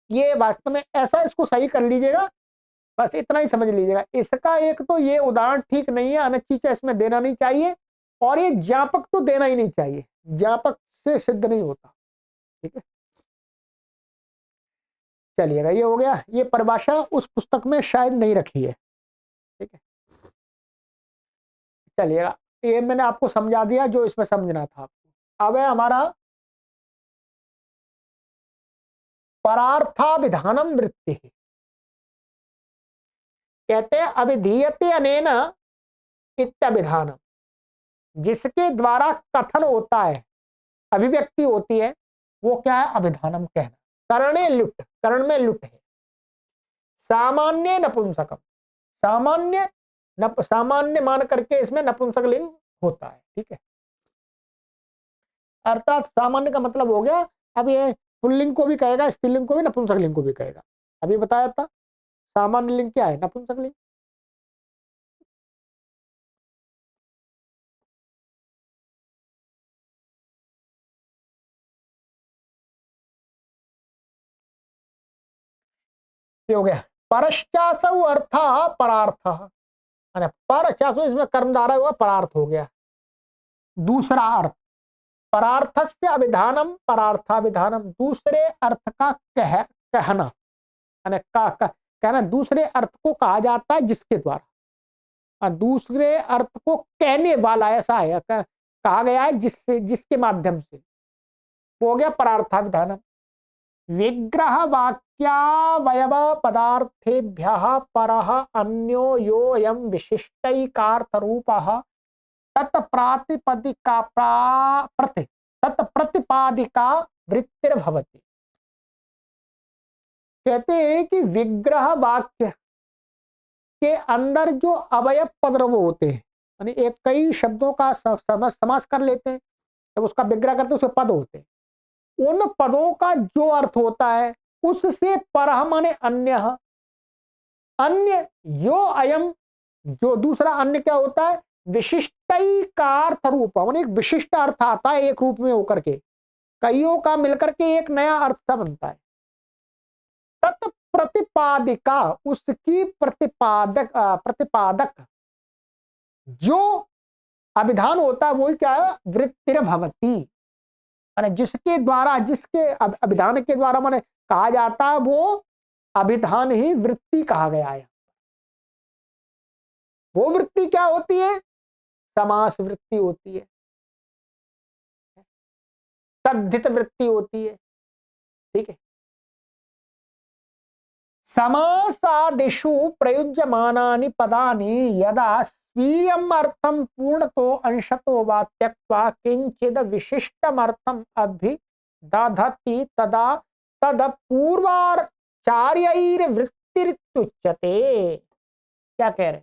ये वास्तव में ऐसा इसको सही कर लीजिएगा, बस इतना ही समझ लीजिएगा। इसका एक तो ये उदाहरण ठीक नहीं है, अनचीचा इसमें देना नहीं चाहिए, और ये ज्ञापक तो देना ही नहीं चाहिए, ज्ञापक से सिद्ध नहीं होता। ठीक है, चलिएगा, ये हो गया, ये परिभाषा उस पुस्तक में शायद नहीं रखी है। ठीक है, चलिएगा, ये मैंने आपको समझा दिया जो इसमें समझना था आपको। अब है हमारा परार्थाभिधानम वृत्ति, कहते हैं अभिधीयते अनेन इत्यभिधानम, जिसके द्वारा कथन होता है, अभिव्यक्ति होती है, वो क्या है, अभिधानम कहना। करणे लुट, करण में लुट है। सामान्य नपुंसकम, सामान्य सामान्य मान करके इसमें नपुंसक लिंग होता है। ठीक है, अर्थात सामान्य का मतलब हो गया, अब ये पुल्लिंग को भी कहेगा, स्त्रीलिंग को भी, नपुंसक लिंग को भी कहेगा। अभी बताया था सामान्य लिंग क्या है, नपुंसक लिंग। ये हो गया। परश्चासु अर्थ परार्थ, परचासु इसमें कर्मधारा हुआ, परार्थ हो गया। दूसरा अर्थ, परार्थस्य अभिधानम परार्थाभिधानम, दूसरे अर्थ का कहना, कहना, दूसरे अर्थ को कहा जाता है जिसके द्वारा, और दूसरे अर्थ को कहने वाला, ऐसा है कहा गया है जिससे, जिसके माध्यम से, वो हो गया परार्थाभिधानम। विग्रह वाक्यावयव पदार्थेभ्यः परः अन्यो योऽयं विशिष्टैकार्थ रूपः तत्प्रातिपदिका तत्प्रतिपादिका वृत्तिर्भवति। कहते हैं कि विग्रह वाक्य के अंदर जो अवयव पद होते हैं, यानी एक कई शब्दों का समास कर लेते हैं, जब उसका विग्रह करते हैं उसके पद होते हैं, उन पदों का जो अर्थ होता है उससे परह माने अन्य, अन्य यो अयम, जो दूसरा अन्य क्या होता है, विशिष्टैकार्थ रूप, एक विशिष्ट अर्थ आता है एक रूप में होकर के, कईयों का मिलकर के एक नया अर्थ सा बनता है। तत् प्रतिपादिका, उसकी प्रतिपादक जो अभिधान होता है वही क्या है, वृत्तिर्भवति, माने जिसके द्वारा, जिसके अभिधान के द्वारा माने कहा जाता है वो अभिधान ही वृत्ति कहा गया है। वो वृत्ति क्या होती है, समास वृत्ति होती है, तद्धित वृत्ति होती है। ठीक है, समासादिषु प्रयुज्यमानानि पदानि यदा स्वीयम् अर्थं पूर्णतो अंशतो वा त्यक्त्वा किंचिद विशिष्टमर्थम् अभिदधति तदा तद पूर्वाचार्यैर्वृत्तिरित्युच्यते। क्या कह रहे,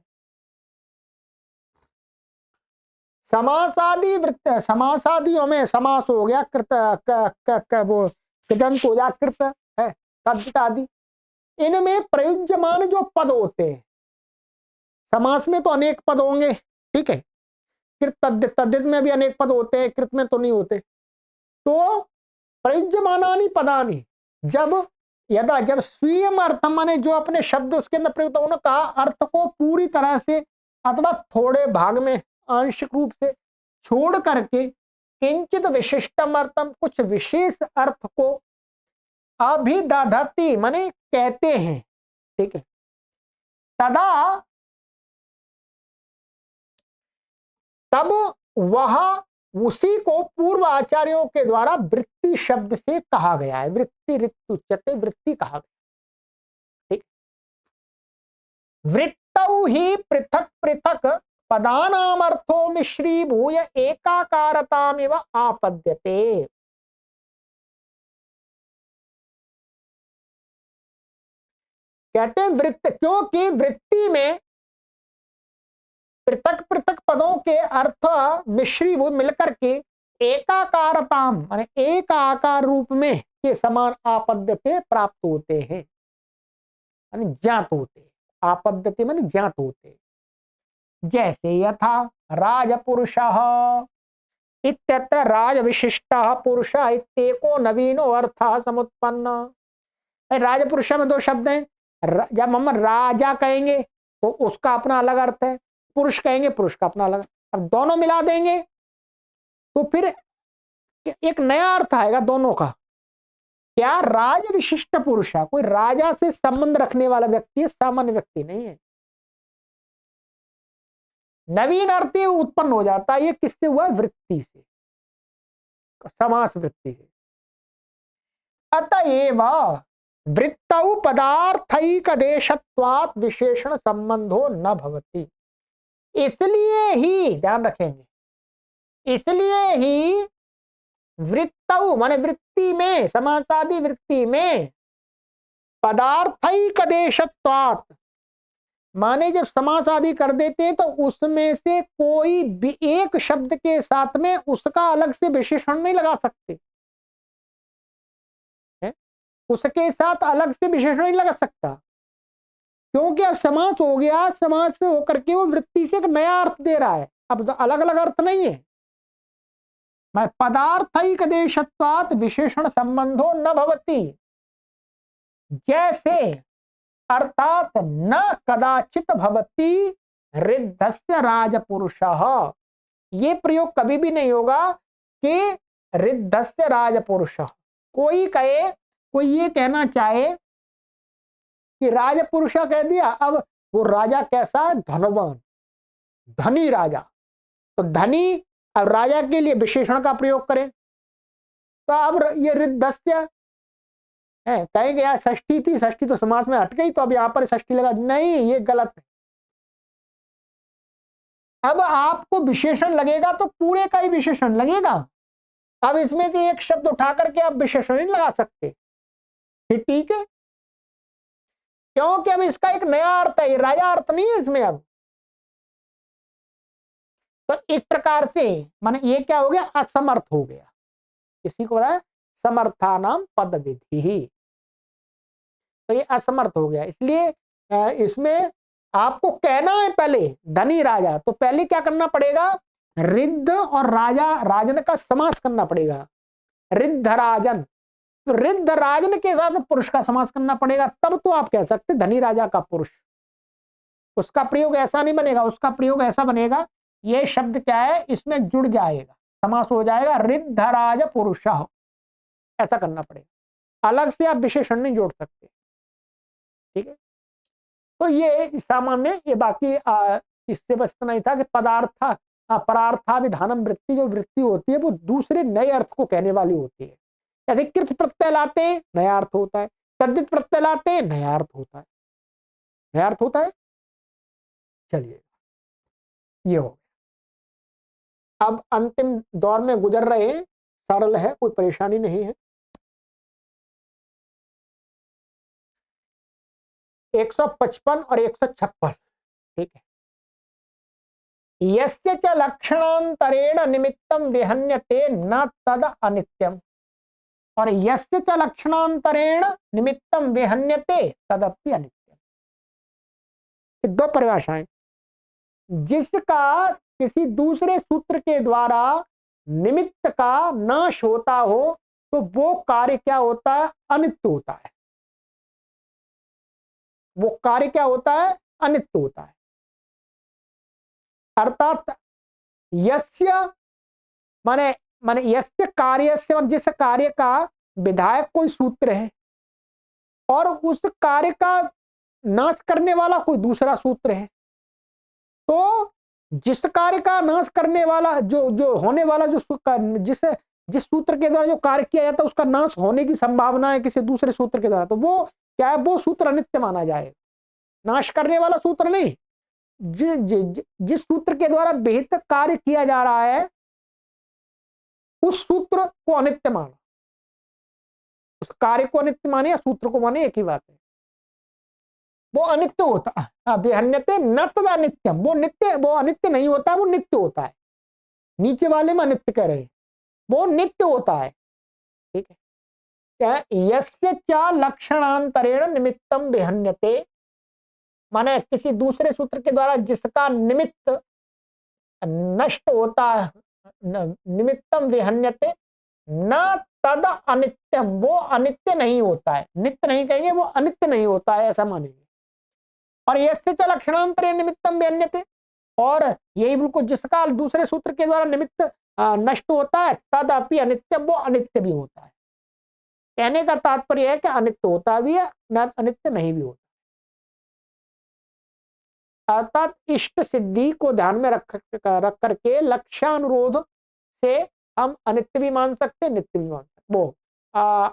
समासादि वृत्त, समासादियों में समास हो गया, कृत वो कृदंत हो गया, कृत है, तद्धित आदि, इनमें प्रयुज्यमान जो पद होते हैं, समास में तो अनेक पद होंगे, ठीक है, कृत तद्धित, तद्धित में भी अनेक पद होते हैं, कृत में तो नहीं होते। तो प्रयुज्यमानानि पदानि, जब यदा, जब स्वयं अर्थ माने जो अपने शब्द उसके अंदर प्रयुक्त, उनका अर्थ को पूरी तरह से अथवा थोड़े भाग में आंशिक रूप से छोड़ करके किंचित विशिष्टम अर्थम, कुछ विशेष अर्थ को अभिदधति माने कहते हैं। ठीक है, तदा तब वह उसी को पूर्व आचार्यों के द्वारा वृत्ति शब्द से कहा गया है, वृत्ति ऋत्युच्यते, वृत्ति कहा गया। ठीक, वृत्तौ ही पृथक पृथक पदानाम अर्थो मिश्रीभूय एकाकारतामिव आपद्यते। कहते हैं वृत्त, क्योंकि वृत्ति में पृथक पृथक पदों के अर्थ मिश्रीभूत मिलकर के एकाकारताम माने एक आकार रूप में के समान आपद्यते प्राप्त होते हैं, यानी ज्ञात होते, आपद्यते माने ज्ञात होते। जैसे यथा राजपुरुषः इत्यत्र राज विशिष्टः पुरुषः इत्येको नवीनो अर्थः समुत्पन्न। राजपुरुष में दो शब्द हैं, जब हम राजा कहेंगे तो उसका अपना अलग अर्थ है, पुरुष कहेंगे पुरुष का अपना अलग। अब दोनों मिला देंगे तो फिर एक नया अर्थ आएगा दोनों का। क्या, राज विशिष्ट पुरुष है, कोई राजा से संबंध रखने वाला व्यक्ति है, सामान्य व्यक्ति नहीं है। नवीन अर्थ उत्पन्न हो जाता है, ये किससे हुआ, वृत्ति से, समास वृत्ति से। अतएव वृत्तौ पदार्थैक देशत्वात् विशेषण संबंधो न भवति। इसलिए ही ध्यान रखेंगे, इसलिए ही वृत्तौ माने वृत्ति में, समासादि वृत्ति में पदार्थैक देशत्वात् माने जब समास आदि कर देते हैं तो उसमें से कोई भी एक शब्द के साथ में उसका अलग से विशेषण नहीं लगा सकते है? उसके साथ अलग से विशेषण नहीं लगा सकता, क्योंकि अब समास हो गया, समास से होकर के वो वृत्ति से एक नया अर्थ दे रहा है, अब अलग अलग अर्थ नहीं है। मैं पदार्थैक देशत्वात् विशेषण संबंधो न भवति, जैसे अर्थात न कदाचित भवति रिद्धस्य राजपुरुषः। ये प्रयोग कभी भी नहीं होगा कि रिद्धस्य राजपुरुषः। कोई कहे, कोई ये कहना चाहे कि राजपुरुष कह दिया, अब वो राजा कैसा, धनवान, धनी राजा, तो धनी अब राजा के लिए विशेषण का प्रयोग करें तो अब ये रिद्धस्य है, कहेंगे यार षष्ठी थी, षष्ठी तो समाज में हट गई तो अब यहां पर षष्ठी लगा, नहीं, ये गलत है। अब आपको विशेषण लगेगा तो पूरे का ही विशेषण लगेगा, अब इसमें से एक शब्द उठा करके आप विशेषण नहीं लगा सकते, ठीक है, क्योंकि अब इसका एक नया अर्थ है, राजा अर्थ नहीं है इसमें। अब तो इस प्रकार से माने ये क्या हो गया, असमर्थ हो गया, इसी को बोला समर्था नाम पद विधि, तो ये असमर्थ हो गया। इसलिए इसमें आपको कहना है पहले धनी राजा, तो पहले क्या करना पड़ेगा, रिद्ध और राजा राजन का समास करना पड़ेगा, रिद्ध राजन। तो रिद्ध राजन के साथ पुरुष का समास करना पड़ेगा, तब तो आप कह सकते धनी राजा का पुरुष। उसका प्रयोग ऐसा नहीं बनेगा, उसका प्रयोग ऐसा बनेगा, ये शब्द क्या है इसमें जुड़ जाएगा, समास हो जाएगा, रिद्धराज पुरुष, ऐसा करना पड़ेगा, अलग से आप विशेषण नहीं जोड़ सकते। ठीक है, तो ये सामान्य, ये बाकी इससे बस इतना ही था कि पदार्थ परार्थाभिधानम वृत्ति, जो वृत्ति होती है वो दूसरे नए अर्थ को कहने वाली होती है। जैसे कृत प्रत्यय लाते हैं नया अर्थ होता है, तद्धित प्रत्यय लाते हैं नया अर्थ होता है, नया अर्थ होता है। चलिए ये हो गया, अब अंतिम दौर में गुजर रहे हैं, सरल है, कोई परेशानी नहीं है। 155 और 156, ठीक है। यस्य च लक्षणांतरेण निमित्तम विहन्यते न तद अनित्यम, और यस्य च लक्षणांतरेण निमित्तम विहन्यते तदपि अनित्यम। दो परिभाषाएं, जिसका किसी दूसरे सूत्र के द्वारा निमित्त का नाश होता हो तो वो कार्य क्या होता है, अनित्य होता है, वो कार्य क्या होता है, अनित्य होता है। अर्थात यस्य माने माने यस्य कार्यस्य, जिस कार्य का विधायक कोई सूत्र है और उस कार्य का नाश करने वाला कोई दूसरा सूत्र है, तो जिस कार्य का नाश करने वाला जो होने वाला जिस सूत्र के द्वारा जो कार्य किया जाता है उसका नाश होने की संभावना है किसी दूसरे सूत्र के द्वारा, तो वो क्या है, वो सूत्र अनित्य माना जाए, नाश करने वाला सूत्र नहीं। जिस सूत्र के द्वारा विहित कार्य किया जा रहा है उस सूत्र को अनित्य माना, उस कार्य को अनित्य माने या सूत्र को माने, एक ही बात है, वो अनित्य होता है। विहन्यते न तद अनित्यम, वो अनित्य नहीं होता, वो नित्य होता है। नीचे वाले में अनित्य कह रहे हैं, वो नित्य होता है। ठीक है, क्या यस्य च लक्षणांतरेण निमित्तम विहन्यते, माने किसी दूसरे सूत्र के द्वारा जिसका निमित्त नष्ट होता है, निमित्तम विहन्यते न तद अनित्यम, वो अनित्य नहीं होता है, नित्य नहीं कहेंगे, वो अनित्य नहीं होता है ऐसा मानेंगे। और यस्य च लक्षणांतरेण निमित्तम विहन्यते, और यही बिल्कुल जिसका दूसरे सूत्र के द्वारा निमित्त नष्ट होता है तदपि अनित्य, वो अनित्य भी होता है। कहने का तात्पर्य है कि अनित्य होता भी है, न अनित्य नहीं भी होता। अर्थात इष्ट सिद्धि को ध्यान में रख करके लक्ष्यानुरोध से हम अनित्य भी मान सकते, नित्य भी मान सकते, वो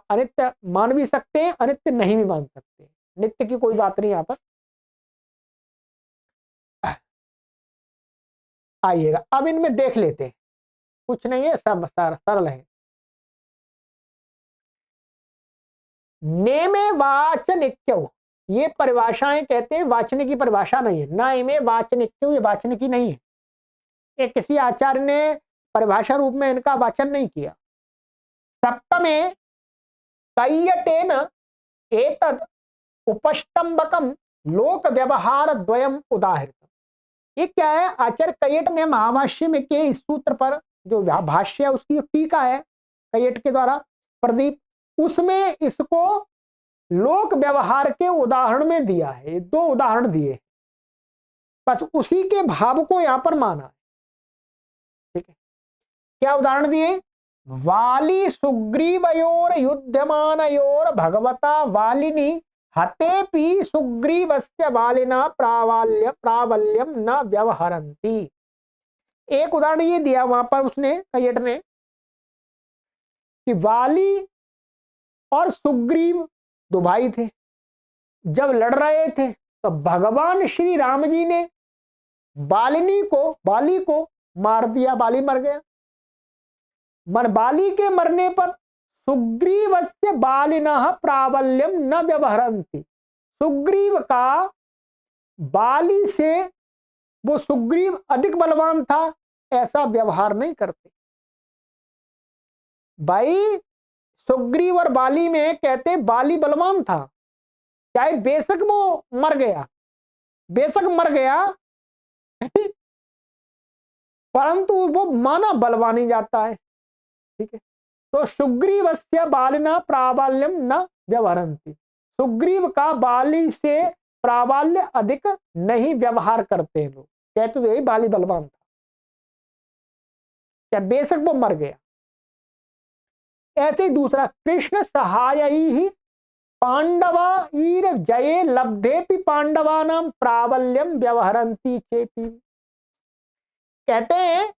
अनित्य मान भी सकते हैं, अनित्य नहीं भी मान सकते, नित्य की कोई बात नहीं। यहां पर आइएगा, अब इनमें देख लेते हैं, कुछ नहीं है, सब सरल है। नेमे वाचनिक्यौ, ये परिभाषाएं कहते हैं वाचनिक की परिभाषा नहीं है, ना इमे वाचनिक्यौ, ये वाचनिक ही नहीं है, ये किसी आचार्य ने परिभाषा रूप में इनका वाचन नहीं किया। सप्तमे कैयटेन एतद उपष्टंबकम लोक व्यवहार द्वयम उदाहृत। ये क्या है, आचार्य कैयट ने महाभाष्य में के इस सूत्र पर जो भाष्य है उसकी टीका है कैयट के द्वारा प्रदीप, उसमें इसको लोक व्यवहार के उदाहरण में दिया है, दो उदाहरण दिए, बस उसी के भाव को यहां पर माना है। ठीक है, क्या उदाहरण दिए, वाली सुग्रीवयोर युद्धमानयोर भगवता वालिनी हतेपि सुग्रीवस्य वालिना प्राबल्यम न व्यवहरन्ति। एक उदाहरण ये दिया वहां पर उसने कैयट ने कि वाली और सुग्रीव दो भाई थे, जब लड़ रहे थे तो भगवान श्री राम जी ने बाली को मार दिया, बाली मर गया। बाली के मरने पर सुग्रीवस्य बालिनः प्राबल्यम न व्यवहरन्ति, सुग्रीव का बाली से, वो सुग्रीव अधिक बलवान था ऐसा व्यवहार नहीं करते। भाई सुग्रीव और बाली में कहते बाली बलवान था, चाहे बेशक वो मर गया, बेशक मर गया परंतु वो माना बलवान ही जाता है। ठीक है, तो सुग्रीवस्य बालिना प्राबल्यम न व्यवहरन्ति, सुग्रीव का बाली से प्राबल्य अधिक नहीं व्यवहार करते लोग, कहते तो यही बाली बलवान था, क्या बेशक वो मर गया। ऐसे ही दूसरा, कृष्ण सहाय ही पांडवा ईर जये लब्धेपि पांडवानां प्राबल्यम व्यवहरन्ति चेति, कहते हैं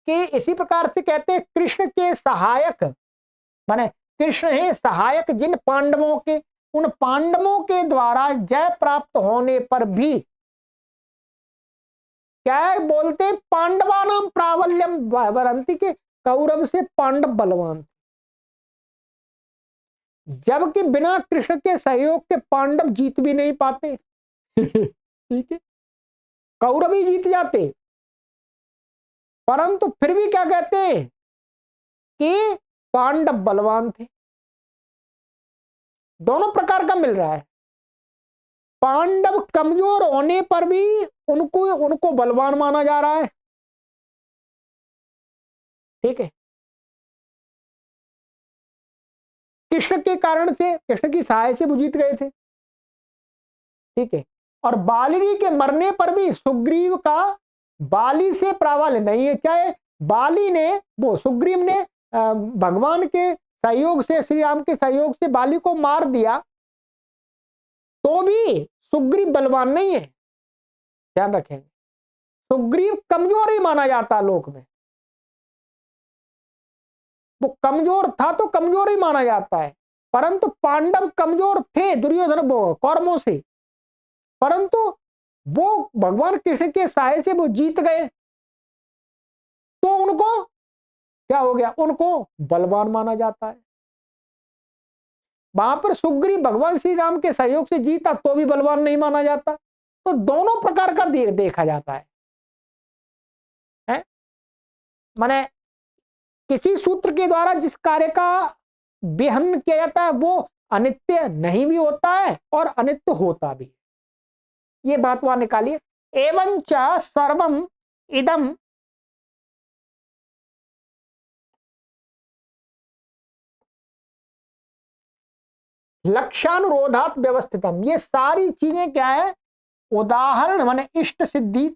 कि इसी प्रकार से कहते हैं कृष्ण के सहायक, माने कृष्ण है सहायक जिन पांडवों के, उन पांडवों के द्वारा जय प्राप्त होने पर भी क्या बोलते, पांडवानां प्राबल्यम व्यवहरन्ति, के कौरव से पांडव बलवान, जबकि बिना कृष्ण के सहयोग के पांडव जीत भी नहीं पाते ठीक है, कौरव ही जीत जाते, परंतु फिर भी क्या कहते हैं कि पांडव बलवान थे। दोनों प्रकार का मिल रहा है, पांडव कमजोर होने पर भी उनको बलवान माना जा रहा है। ठीक है, कृष्ण के कारण से, कृष्ण की सहाय से वो जीत गए थे। ठीक है, और बाली के मरने पर भी सुग्रीव का बाली से प्राबल्य नहीं है, चाहे बाली ने, वो सुग्रीव ने भगवान के सहयोग से, श्री राम के सहयोग से बाली को मार दिया, तो भी सुग्रीव बलवान नहीं है, ध्यान रखेंगे, सुग्रीव कमजोर ही माना जाता लोक में, वो कमजोर था तो कमजोर ही माना जाता है, परंतु पांडव कमजोर थे दुर्योधन कौरवों से, परंतु वो भगवान कृष्ण के सहाय से वो जीत गए, तो उनको क्या हो गया, उनको बलवान माना जाता है। वहां पर सुग्रीव भगवान श्री राम के सहयोग से जीता तो भी बलवान नहीं माना जाता, तो दोनों प्रकार का देखा जाता है? माने किसी सूत्र के द्वारा जिस कार्य का विहन किया जाता है वो अनित्य नहीं भी होता है और अनित्य होता भी, ये बात वहां निकालिए। एवं च सर्वम इदम लक्ष्यानुरोधात व्यवस्थितम, ये सारी चीजें क्या है, उदाहरण माने इष्ट सिद्धि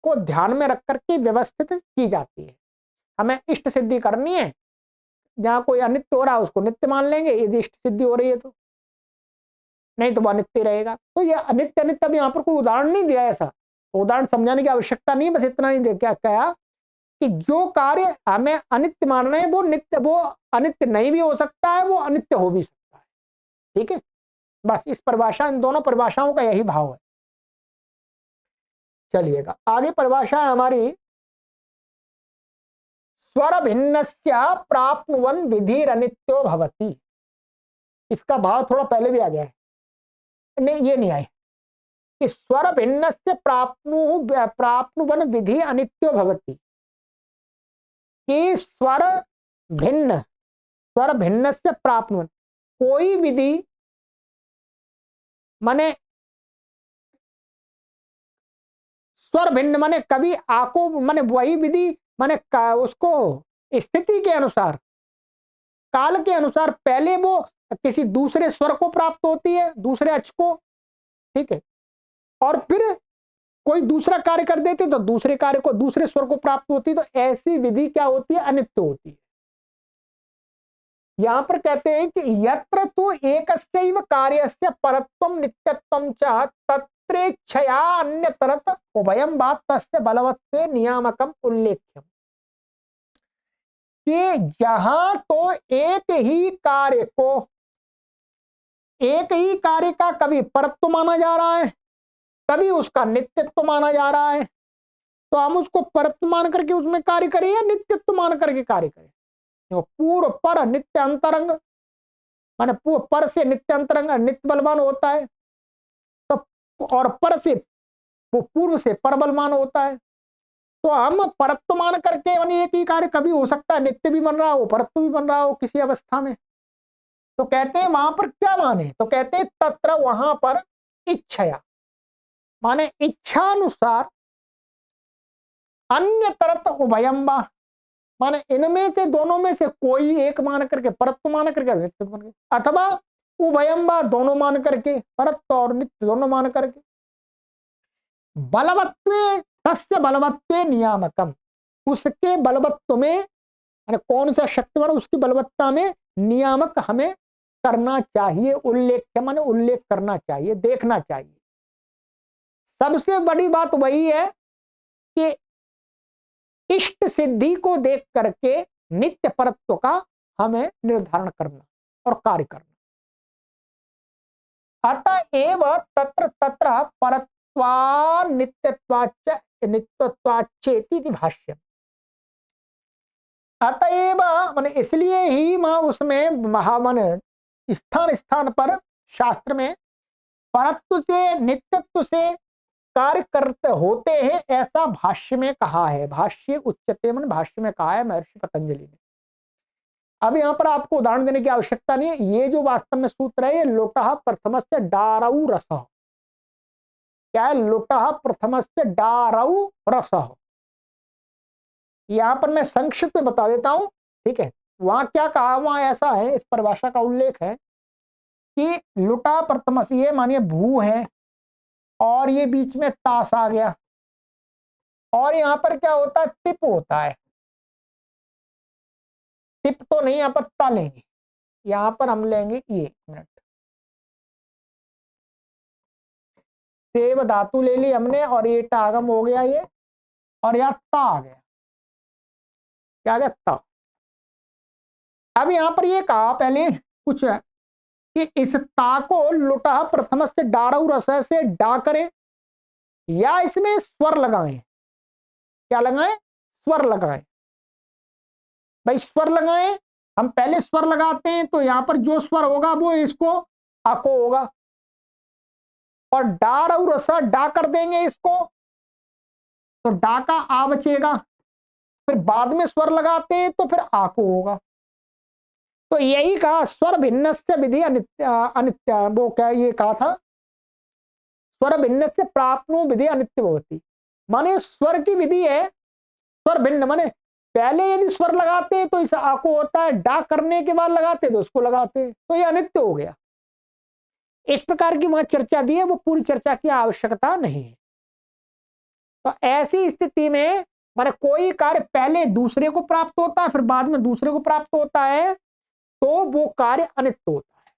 को ध्यान में रख करके व्यवस्थित की जाती है। हमें इष्ट सिद्धि करनी है, जहां कोई अनित्य हो रहा है उसको नित्य मान लेंगे, यदि इष्ट सिद्धि हो रही है तो, नहीं तो वो अनित्य रहेगा। तो ये अनित्य अनित्य भी यहाँ पर कोई उदाहरण नहीं दिया, ऐसा उदाहरण समझाने की आवश्यकता नहीं, बस इतना ही देखा कहा कि जो कार्य हमें अनित्य मानना है वो नित्य, वो अनित्य नहीं भी हो सकता है, वो अनित्य हो भी सकता है। ठीक है, बस इस परिभाषा, इन दोनों परिभाषाओं का यही भाव है। चलिएगा आगे, परिभाषा है हमारी, स्वर भिन्नस्य प्राप्नुवन विधिरनित्यो भवति, इसका भाव थोड़ा पहले भी आ गया है, नहीं ये नहीं आए कि स्वर भिन्नस्य प्राप्नुवन विधि अनित्यो भवति, कि स्वर भिन्न, स्वर भिन्नस्य प्राप्नुवन, कोई विधि माने स्वर भिन्न माने कभी आको, माने वही विधि माने उसको स्थिति के अनुसार, काल के अनुसार पहले वो किसी दूसरे स्वर को प्राप्त होती है, दूसरे अक्ष को, ठीक है, और फिर कोई दूसरा कार्य कर देते तो दूसरे कार्य को, दूसरे स्वर को प्राप्त होती है, तो ऐसी विधि क्या होती है, अनित्य होती है। यहां पर कहते हैं कि यत्र तु एकस्यैव कार्यस्य परत्वं नित्यत्वं च तत्रेच्छया अन्यतरत उभयं वा तस्य बलवत्वे नियामकम उल्लेख्यम, कि जहां तो एक ही कार्य को, एक ही कार्य का कभी परत्व माना जा रहा है, कभी उसका नित्यत्व माना जा रहा है, तो हम उसको परत्व मान करके उसमें कार्य करें या नित्यत्व मान करके कार्य करें। पूर्व पर नित्य अंतरंग, माने पूर्व पर से नित्य अंतरंग नित्य बलवान होता है, तो और पर से वो पूर्व से पर बलवान होता है, तो हम परत्व मान करके, यानी एक ही कार्य कभी हो सकता है नित्य भी बन रहा हो, परत्व भी बन रहा हो किसी अवस्था में, तो कहते हैं वहां पर क्या माने, तो कहते हैं तत्र वहां पर इच्छया, माने इच्छानुसार, अन्य तरत उभयम्बा, माने इनमें से दोनों में से कोई एक मान करके परत्व मान करके नित्य बन गए, अथवा उभयम्बा दोनों मान करके, परत्व और नित्य दोनों मान करके। बलवत्वे तस्य बलवत्वे नियामकम, उसके बलवत्व में, कौन सा शक्तिमान उसकी बलवत्ता में नियामक हमें करना चाहिए, उल्लेख माने उल्लेख करना चाहिए, देखना चाहिए। सबसे बड़ी बात वही है कि इष्ट सिद्धि को देख करके नित्य परत्व का हमें निर्धारण करना और कार्य करना। अतएव तत्र तत्र परत्वा नित्यत्वाच्च नित्यत्वाच्चेति भाष्य। अतएव माने इसलिए ही मां उसमें महामन स्थान स्थान पर शास्त्र में परत्व से नित्यत्व से कार्य करते होते हैं, ऐसा भाष्य में कहा है। भाष्य उच्चते मन भाष्य में कहा है महर्षि पतंजलि ने। अब यहां पर आपको उदाहरण देने की आवश्यकता नहीं है। ये जो वास्तव में सूत्र है, ये लोटः प्रथमस्य डारौ रसः, क्या है? लोटः प्रथमस्य डारौ रसः। यहां पर मैं संक्षिप्त में बता देता हूं, ठीक है। वहां क्या कहा, वहां ऐसा है, इस परिभाषा का उल्लेख है कि लुटा प्रथमस्य, ये मानिए भू है और ये बीच में तास आ गया, और यहां पर क्या होता है, तिप होता है। टिप तो नहीं, यहां पर ता लेंगे, यहां पर हम लेंगे ये मिनट, सेव धातु ले ली हमने और ये टागम हो गया ये, और यहां ता आ गया, क्या आ गया, ता। अब यहां पर ये कहा पहले कुछ है कि इस ता को लुटा प्रथम से डारऊ रस से डा करें, या इसमें स्वर लगाएं। क्या लगाएं? स्वर लगाएं। भाई स्वर लगाएं, हम पहले स्वर लगाते हैं तो यहां पर जो स्वर होगा वो इसको आको होगा, और डार और रसा डा कर देंगे इसको, तो डा का आ बचेगा। फिर बाद में स्वर लगाते हैं तो फिर आको होगा। तो यही कहा स्वर भिन्न से विधि अनित्य, अनित्य वो क्या ये कहा था, स्वर भिन्न से प्राप्नो विधि अनित्य होती, माने स्वर की विधि है स्वर भिन्न, माने पहले यदि स्वर लगाते हैं तो इस आको होता है, डा करने के बाद लगाते तो उसको लगाते हैं, तो ये अनित्य हो गया। इस प्रकार की वहां चर्चा दी है, वो पूरी चर्चा की आवश्यकता नहीं है। तो ऐसी स्थिति में माने कोई कार्य पहले दूसरे को प्राप्त होता है, फिर बाद में दूसरे को प्राप्त होता है, तो वो कार्य अनित्य होता है।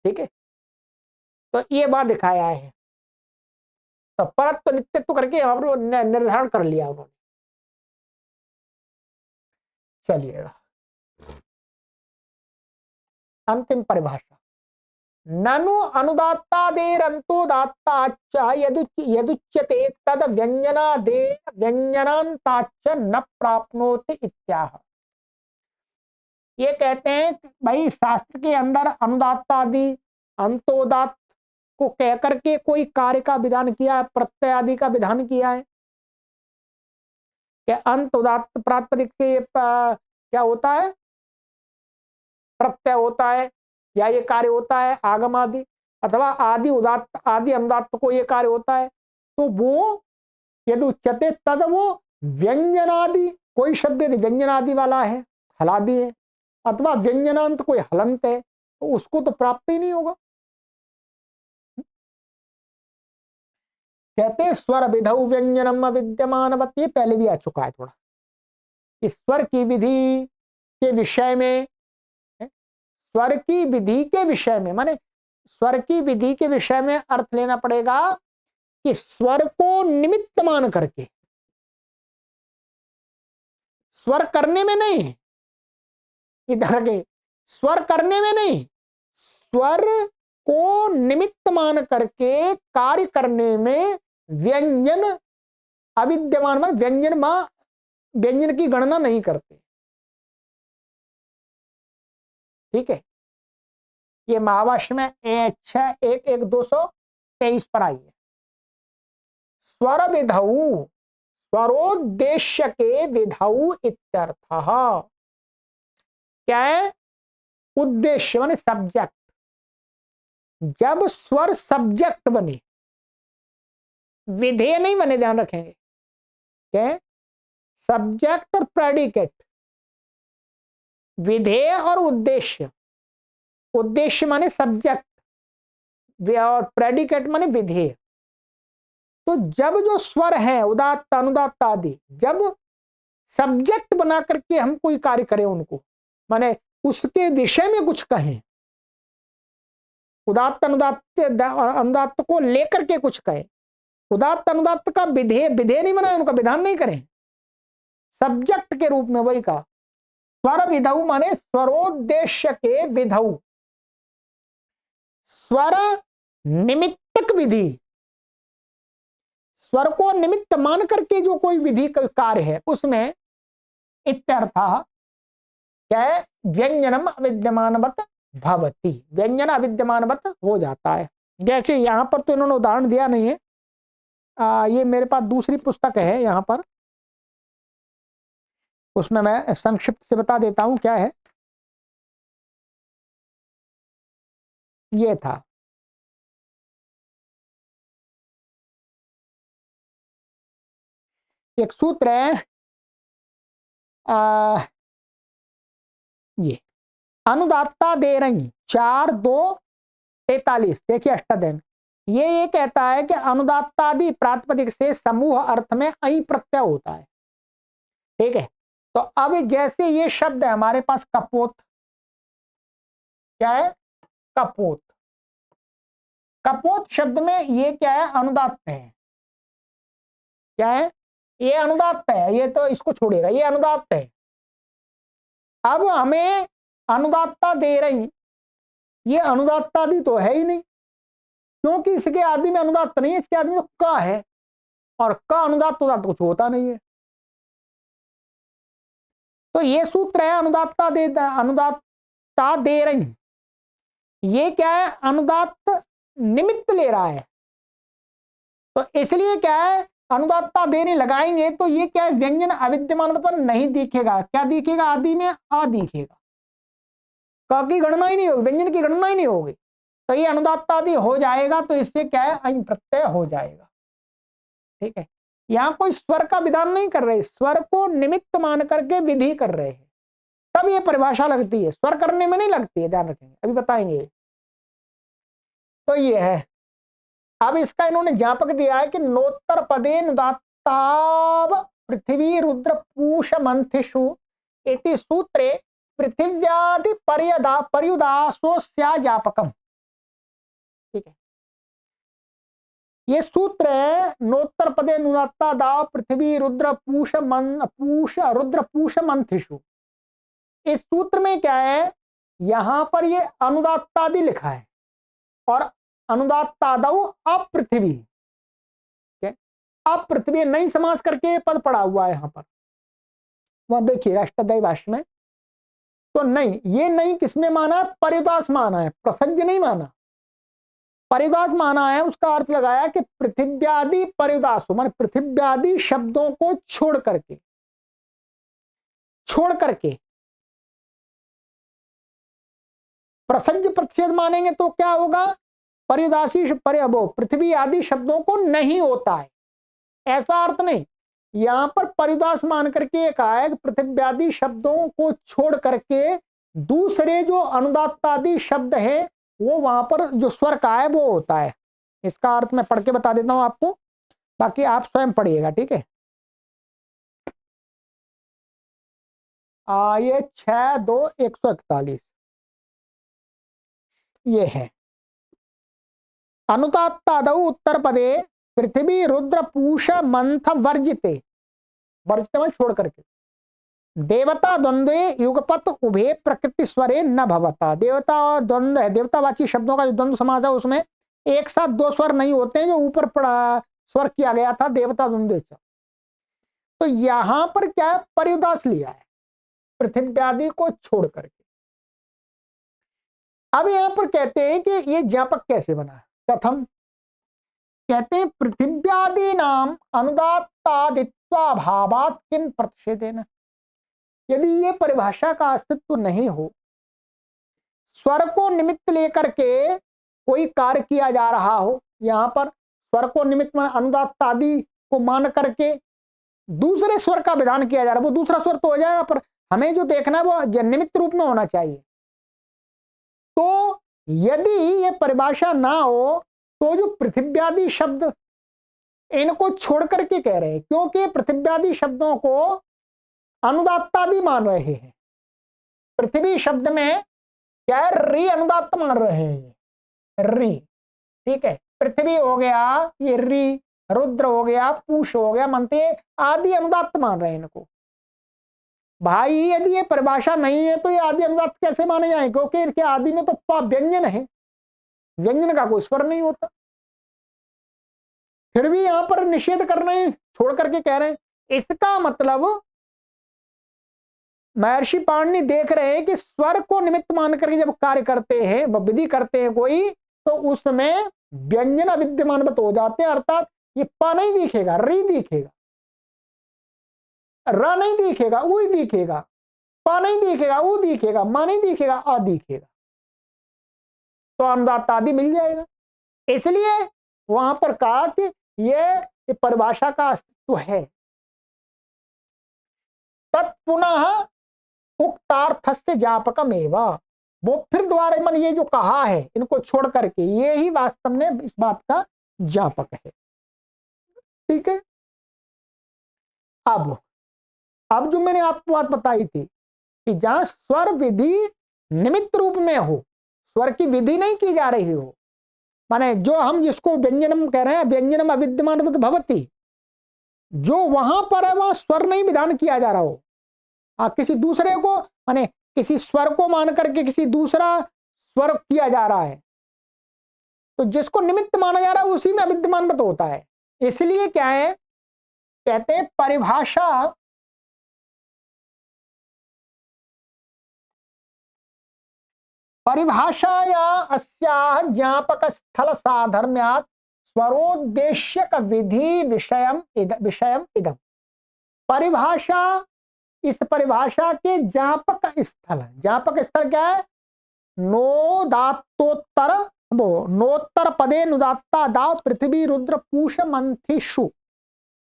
ठीक है, तो ये बात दिखाया है। तो परत्व नित्यत्व करके हमने निर्धारण कर लिया उन्होंने। चलिएगा अंतिम परिभाषा, ननु अनुदात्तादेरन्तोदात्ताच्च यदुच्यते तद व्यंजनादे व्यंजनान्ताच्च न प्राप्नोति इत्याह। ये कहते हैं भाई शास्त्र के अंदर अनुदात्तादि अंतोदात्त को कहकर के कोई कार्य का विधान किया है, प्रत्यय आदि का विधान किया है। क्या अंत उदात्त प्रातिपदिक से क्या होता है, प्रत्यय होता है, या ये कार्य होता है आगम आदि, अथवा आदि उदात्त आदि अनुदात्त को ये कार्य होता है, तो वो यदि उच्यते तद वो व्यंजनादि, कोई शब्द यदि व्यंजनादि वाला है, हलादि है, अथवा व्यंजनांत कोई हलंत है, तो उसको तो प्राप्त ही नहीं होगा। कहते स्वर विधौ व्यंजनम विद्यमान, ये पहले भी आ चुका है थोड़ा, इस स्वर की विधि के विषय में, स्वर की विधि के विषय में, माने स्वर की विधि के विषय में अर्थ लेना पड़ेगा कि स्वर को निमित्त मान करके, स्वर करने में नहीं, इधर के स्वर करने में नहीं, स्वर को निमित्त मान करके कार्य करने में व्यंजन अविद्यमान, मान व्यंजन मां व्यंजन की गणना नहीं करते। ठीक है, ये महावाष्य में 6.1.1.223 पर आई है। स्वर विधौ स्वरोद्देश्य के विधौ इत्यर्थः, क्या है? उद्देश्य माने सब्जेक्ट। जब स्वर सब्जेक्ट बने, विधेय नहीं बने, ध्यान रखेंगे क्या, सब्जेक्ट और प्रेडिकेट, विधेय और उद्देश्य, उद्देश्य माने सब्जेक्ट और प्रेडिकेट माने विधेय। तो जब जो स्वर है उदात्त अनुदात्त आदि, जब सब्जेक्ट बना करके हम कोई कार्य करें, उनको माने उसके विषय में कुछ कहें, उदात्त अनुदात्त अनुदात्त को लेकर के कुछ कहें, उदात्त अनुदात्त का विधेय, विधेय नहीं बनाए, उनका विधान नहीं करें, सब्जेक्ट के रूप में वही कहा। स्वर विधौ माने स्वरोद्देश्य के विधौ, स्वर निमित्तक विधि, स्वर को निमित्त मान करके जो कोई विधि का कार्य है उसमें इत्यर्थः क्या है, व्यंजनम अविद्यमानवत भवति, व्यंजन अविद्यमानवत हो जाता है। जैसे यहां पर तो इन्होंने उदाहरण दिया नहीं है, ये मेरे पास दूसरी पुस्तक है यहां पर, उसमें मैं संक्षिप्त से बता देता हूं क्या है। ये था एक सूत्र है, ये अनुदात्ता दे रही 4-2-43, देखिए अष्टाध्याय में ये कहता है कि अनुदात्तादि प्रातिपदिक से समूह अर्थ में अई प्रत्यय होता है। ठीक है, तो अब जैसे ये शब्द है हमारे पास कपोत, क्या है, कपोत, कपोत शब्द में ये क्या है, अनुदात्त है, क्या है, ये अनुदात्त है, ये तो इसको छोड़ेगा, ये अनुदात्त है। अब हमें अनुदात्ता दे रही, ये अनुदात्तादि तो है ही नहीं, क्योंकि इसके आदि में अनुदात्त नहीं है, इसके आदि में तो क है, और क अनुदात्त उदात्त कुछ होता नहीं है। तो ये सूत्र है अनुदात्ता दे रही, ये क्या है, अनुदात्त निमित्त ले रहा है, तो इसलिए क्या है, अनुदात्ता देने लगाएंगे तो ये क्या है, व्यंजन अविद्यमान पर नहीं दिखेगा, क्या दिखेगा, आदि में आ दिखेगा, क की गणना ही नहीं होगी, व्यंजन की गणना ही नहीं होगी, तो ये अनुदात्तादि हो जाएगा, तो इससे क्या है, अं प्रत्यय हो जाएगा। ठीक है, यहां कोई स्वर का विधान नहीं कर रहे, स्वर को निमित्त मान करके विधि कर रहे हैं, तब ये परिभाषा लगती है, स्वर करने में नहीं लगती है, ध्यान रखेंगे, अभी बताएंगे। तो ये है, अब इसका इन्होंने ज्ञापक दिया है कि नोत्तर पदे नुदात्ताव पृथ्वी रुद्र पूष मंथिषु इति सूत्रे पृथिव्यादि पर्युदासोस्या ज्ञापकम। ठीक है, ये सूत्र है नोत्तर पदे नुदात्ता दाव पृथ्वी रुद्र पूष रुद्र पूष मंथिषु। इस सूत्र में क्या है, यहां पर ये अनुदात्तादि लिखा है और अनुदात्तादौ अपृथ्वी, अपृथ्वी नहीं समास करके पद पड़ा हुआ है यहां पर, वह देखिएगा अष्टाध्यायी भाष्य में। तो नहीं, ये नहीं किसमें माना, परिदास माना है, प्रसंज नहीं माना, परिदास माना है। उसका अर्थ लगाया कि पृथिव्यादि परिदासो माने पृथिव्यादि शब्दों को छोड़ करके प्रसंज प्रतिषेध मानेंगे तो क्या होगा, परिदासी पृथ्वी आदि शब्दों को नहीं होता है, ऐसा अर्थ नहीं। यहां पर परिदास मान करके कहा है कि पृथ्व्यादि शब्दों को छोड़ करके दूसरे जो अनुदात्तादि शब्द है वो वहां पर जो स्वर का है वो होता है। इसका अर्थ मैं पढ़ के बता देता हूं आपको, बाकी आप स्वयं पढ़िएगा। ठीक है, ये 6-2-141 ये है, अनुदात्तादौ उत्तर पदे पृथ्वी रुद्र पूष मंथ वर्जिते, वर्जित में छोड़ करके, देवता द्वंद्वे युगपत उभे प्रकृति स्वरे न भवता। देवता और द्वंद्व है, देवतावाची शब्दों का जो द्वंद्व समास है उसमें एक साथ दो स्वर नहीं होते हैं, जो ऊपर पड़ा स्वर किया गया था देवता द्वंद्व। तो यहां पर क्या है, परिउदास लिया है पृथ्व्यादि को छोड़ करके। अब यहां पर कहते हैं कि ये ज्ञापक कैसे बना, प्रथम कहते हैं पृथ्व्यादि नाम अनुदात्तादित्वाभावात् किम प्रतिषेधेन। यदि ये परिभाषा का अस्तित्व नहीं हो, स्वर को निमित्त लेकर के कोई कार्य किया जा रहा हो, यहां पर स्वर को निमित्त मान अनुदात्त आदि को मान करके दूसरे स्वर का विधान किया जा रहा है, वो दूसरा स्वर तो हो जाएगा, पर हमें जो देखना है वो निमित्त रूप में होना चाहिए। तो यदि ये परिभाषा ना हो तो जो पृथिव्यादि शब्द इनको छोड़ करके कह रहे हैं, क्योंकि पृथिव्यादि शब्दों को अनुदात्तादि मान रहे हैं। पृथ्वी शब्द में क्या है, री अनुदात्त मान रहे हैं, री, ठीक है। पृथ्वी हो गया ये री, रुद्र हो गया, पूष हो गया, मनते आदि अनुदात्त मान रहे हैं इनको। भाई यदि ये परिभाषा नहीं है तो ये आदि अनुदात्त कैसे माने जाए, क्योंकि इनके आदि में तो प व्यंजन है, व्यंजन का कोई स्वर नहीं होता। फिर भी यहां पर निषेध कर रहे हैं, छोड़ करके कह रहे हैं। इसका मतलब महर्षि पाणिनि देख रहे हैं कि स्वर को निमित्त मान करके जब कार्य करते हैं, विधि करते हैं कोई, तो उसमें व्यंजन विद्यमानवत हो जाते हैं, अर्थात ये प नहीं दिखेगा, री दिखेगा, र नहीं दिखेगा, उ दिखेगा, प नहीं दिखेगा, उ दिखेगा, मा नहीं दिखेगा, आ दिखेगा, तो अनुदात्त आदि मिल जाएगा। इसलिए वहां पर कहा कि ये परिभाषा का अस्तित्व है। तत्पुनः उक्तार्थस्य जापकम एवं, वो फिर दोबारा मन ये जो कहा है इनको छोड़ करके, ये ही वास्तव में इस बात का जापक है, ठीक है। अब जो मैंने आपको बात बताई थी कि जहां स्वर विधि निमित्त रूप में हो, स्वर की विधि नहीं की जा रही हो, माने जो हम जिसको व्यंजनम कह रहे हैं, व्यंजनम अविद्यमान भवति, जो वहां पर है वहां स्वर नहीं विधान किया जा रहा हो, किसी दूसरे को, माने किसी स्वर को मान करके किसी दूसरा स्वर किया जा रहा है, तो जिसको निमित्त माना जा रहा है उसी में अविद्यमान मत होता है। इसलिए क्या है, कहते हैं परिभाषाया अस्याः ज्ञापक स्थल साधर्म्यात् स्वरोद्देश्यक विधि विषयम इदम। परिभाषा, इस परिभाषा के ज्ञापक स्थल, ज्ञापक स्थल क्या है, नोदात्तोत्तर, वो नोत्तर पदे नुदात्ता दाव पृथ्वी रुद्र पूष मंथिषु,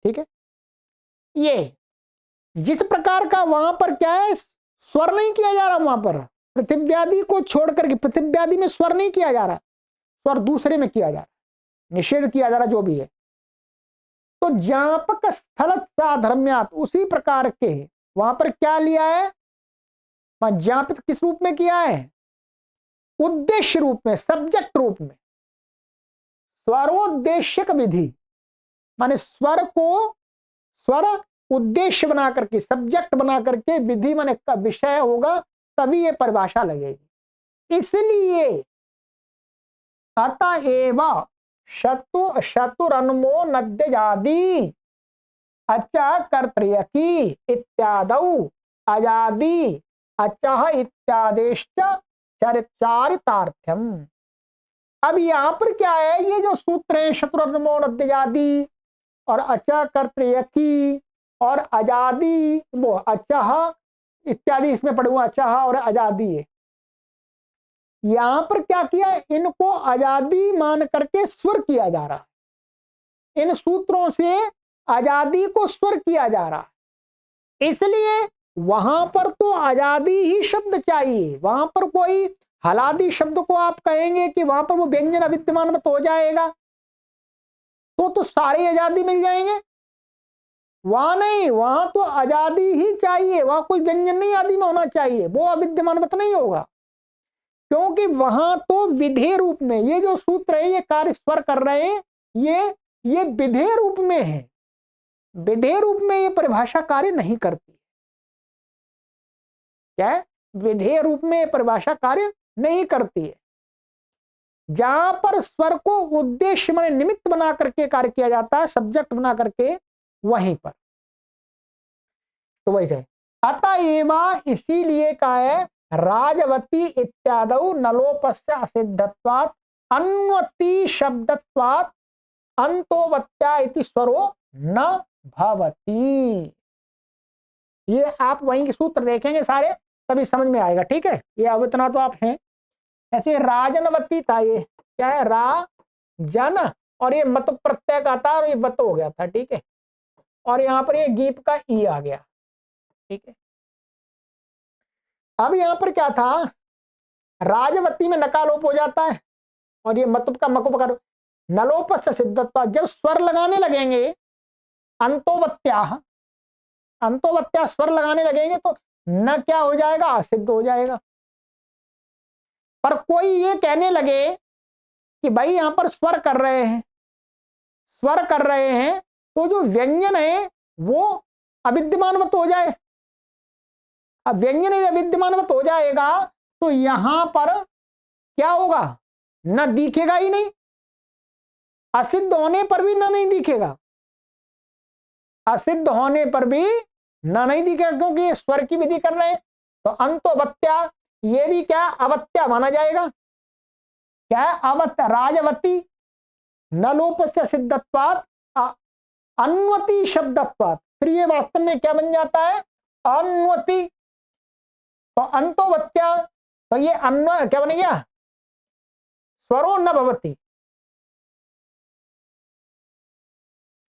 ठीक है। ये जिस प्रकार का वहां पर क्या है, स्वर नहीं किया जा रहा, वहां पर पृथिव्यादि को छोड़ करके, पृथिव्यादि में स्वर नहीं किया जा रहा, स्वर दूसरे में किया जा रहा, निषेध किया जा रहा, जो भी है। तो ज्ञापक स्थल साधर्म्यात्, उसी प्रकार के वहां पर क्या लिया है, ज्ञापित किस रूप में किया है, उद्देश्य रूप में, सब्जेक्ट रूप में, स्वरोद्देश्यक विधि, माने स्वर को, स्वर उद्देश्य बना करके, सब्जेक्ट बना करके, विधि माने का विषय होगा, तभी ये परिभाषा लगेगी। इसलिए अतएव शतुरनुमो नद्यजादि अचा कर्तृयकी इत्यादौ अजादि अचह इत्यादेश्च चरितार्थ्यम। अब यहां पर क्या है, ये जो सूत्र है शतुरनुमो नद्यजादि और अचा कर्तृयकी और अजादि, वो अचह इत्यादि इसमें पढ़े हुए, अचह और अजादी है। यहां पर क्या किया, इनको अजादी मान करके स्वर किया जा रहा है, इन सूत्रों से आजादी को स्वर किया जा रहा है। इसलिए वहां पर तो आजादी ही शब्द चाहिए, वहां पर कोई हलादी शब्द को आप कहेंगे कि वहां पर वो व्यंजन अविद्यमान मत हो जाएगा, तो सारे आजादी मिल जाएंगे, वहां नहीं, वहां तो आजादी ही चाहिए, वहां कोई व्यंजन नहीं आदि में होना चाहिए, वो अविद्यमान मत नहीं होगा, क्योंकि वहां तो विधेय रूप में ये जो सूत्र है ये कार्य स्वर कर रहे हैं, ये विधेय रूप में है, विधेय रूप में ये परिभाषा कार्य नहीं करती। क्या है, विधेय रूप में ये परिभाषा कार्य नहीं करती है। जहां पर स्वर को उद्देश्य माने निमित्त बना करके कार्य किया जाता है, सब्जेक्ट बना करके, वहीं पर तो वही कहे अतएव, इसीलिए का है राजवती इत्यादौ नलोपस्य असिद्धत्वात् अन्वति शब्दत्वात् अंतोवत्या इति स्वरो न भवति। ये आप वहीं के सूत्र देखेंगे सारे, तभी समझ में आएगा, ठीक है। ये अब इतना तो आप हैं। ऐसे राजनवती था, ये क्या है, राजन और ये मत प्रत्यय का था और ये वत हो गया था, ठीक है। और यहाँ पर ये गीप का ई आ गया, ठीक है। अब यहाँ पर क्या था, राजवती में नकालोप हो जाता है और ये मतुप का मकुप करो नलोप से सिद्धत्वा। जब स्वर लगाने लगेंगे अंतोवत्या, अंतोवत्या स्वर लगाने लगेंगे तो न क्या हो जाएगा, असिद्ध हो जाएगा। पर कोई ये कहने लगे कि भाई यहां पर स्वर कर रहे हैं, स्वर कर रहे हैं तो जो व्यंजन है वो अविद्यमानवत हो जाए। अब व्यंजन अविद्यमानवत हो जाएगा तो यहां पर क्या होगा, न दिखेगा ही नहीं, असिद्ध होने पर भी न नहीं दिखेगा, असिद्ध होने पर भी न नहीं दिखेगा, क्योंकि ये स्वर की विधि कर रहे हैं। तो अंतोवत्या ये भी क्या अवत्या माना जाएगा, क्या है अवत्या, राजवती न लोप से सिद्धत्वात् अन्वति शब्दत्वात्। फिर ये वास्तव में क्या बन जाता है, अन्वति। तो अंतोवत्या तो ये अन्व क्या बन गया, स्वरो न भवति।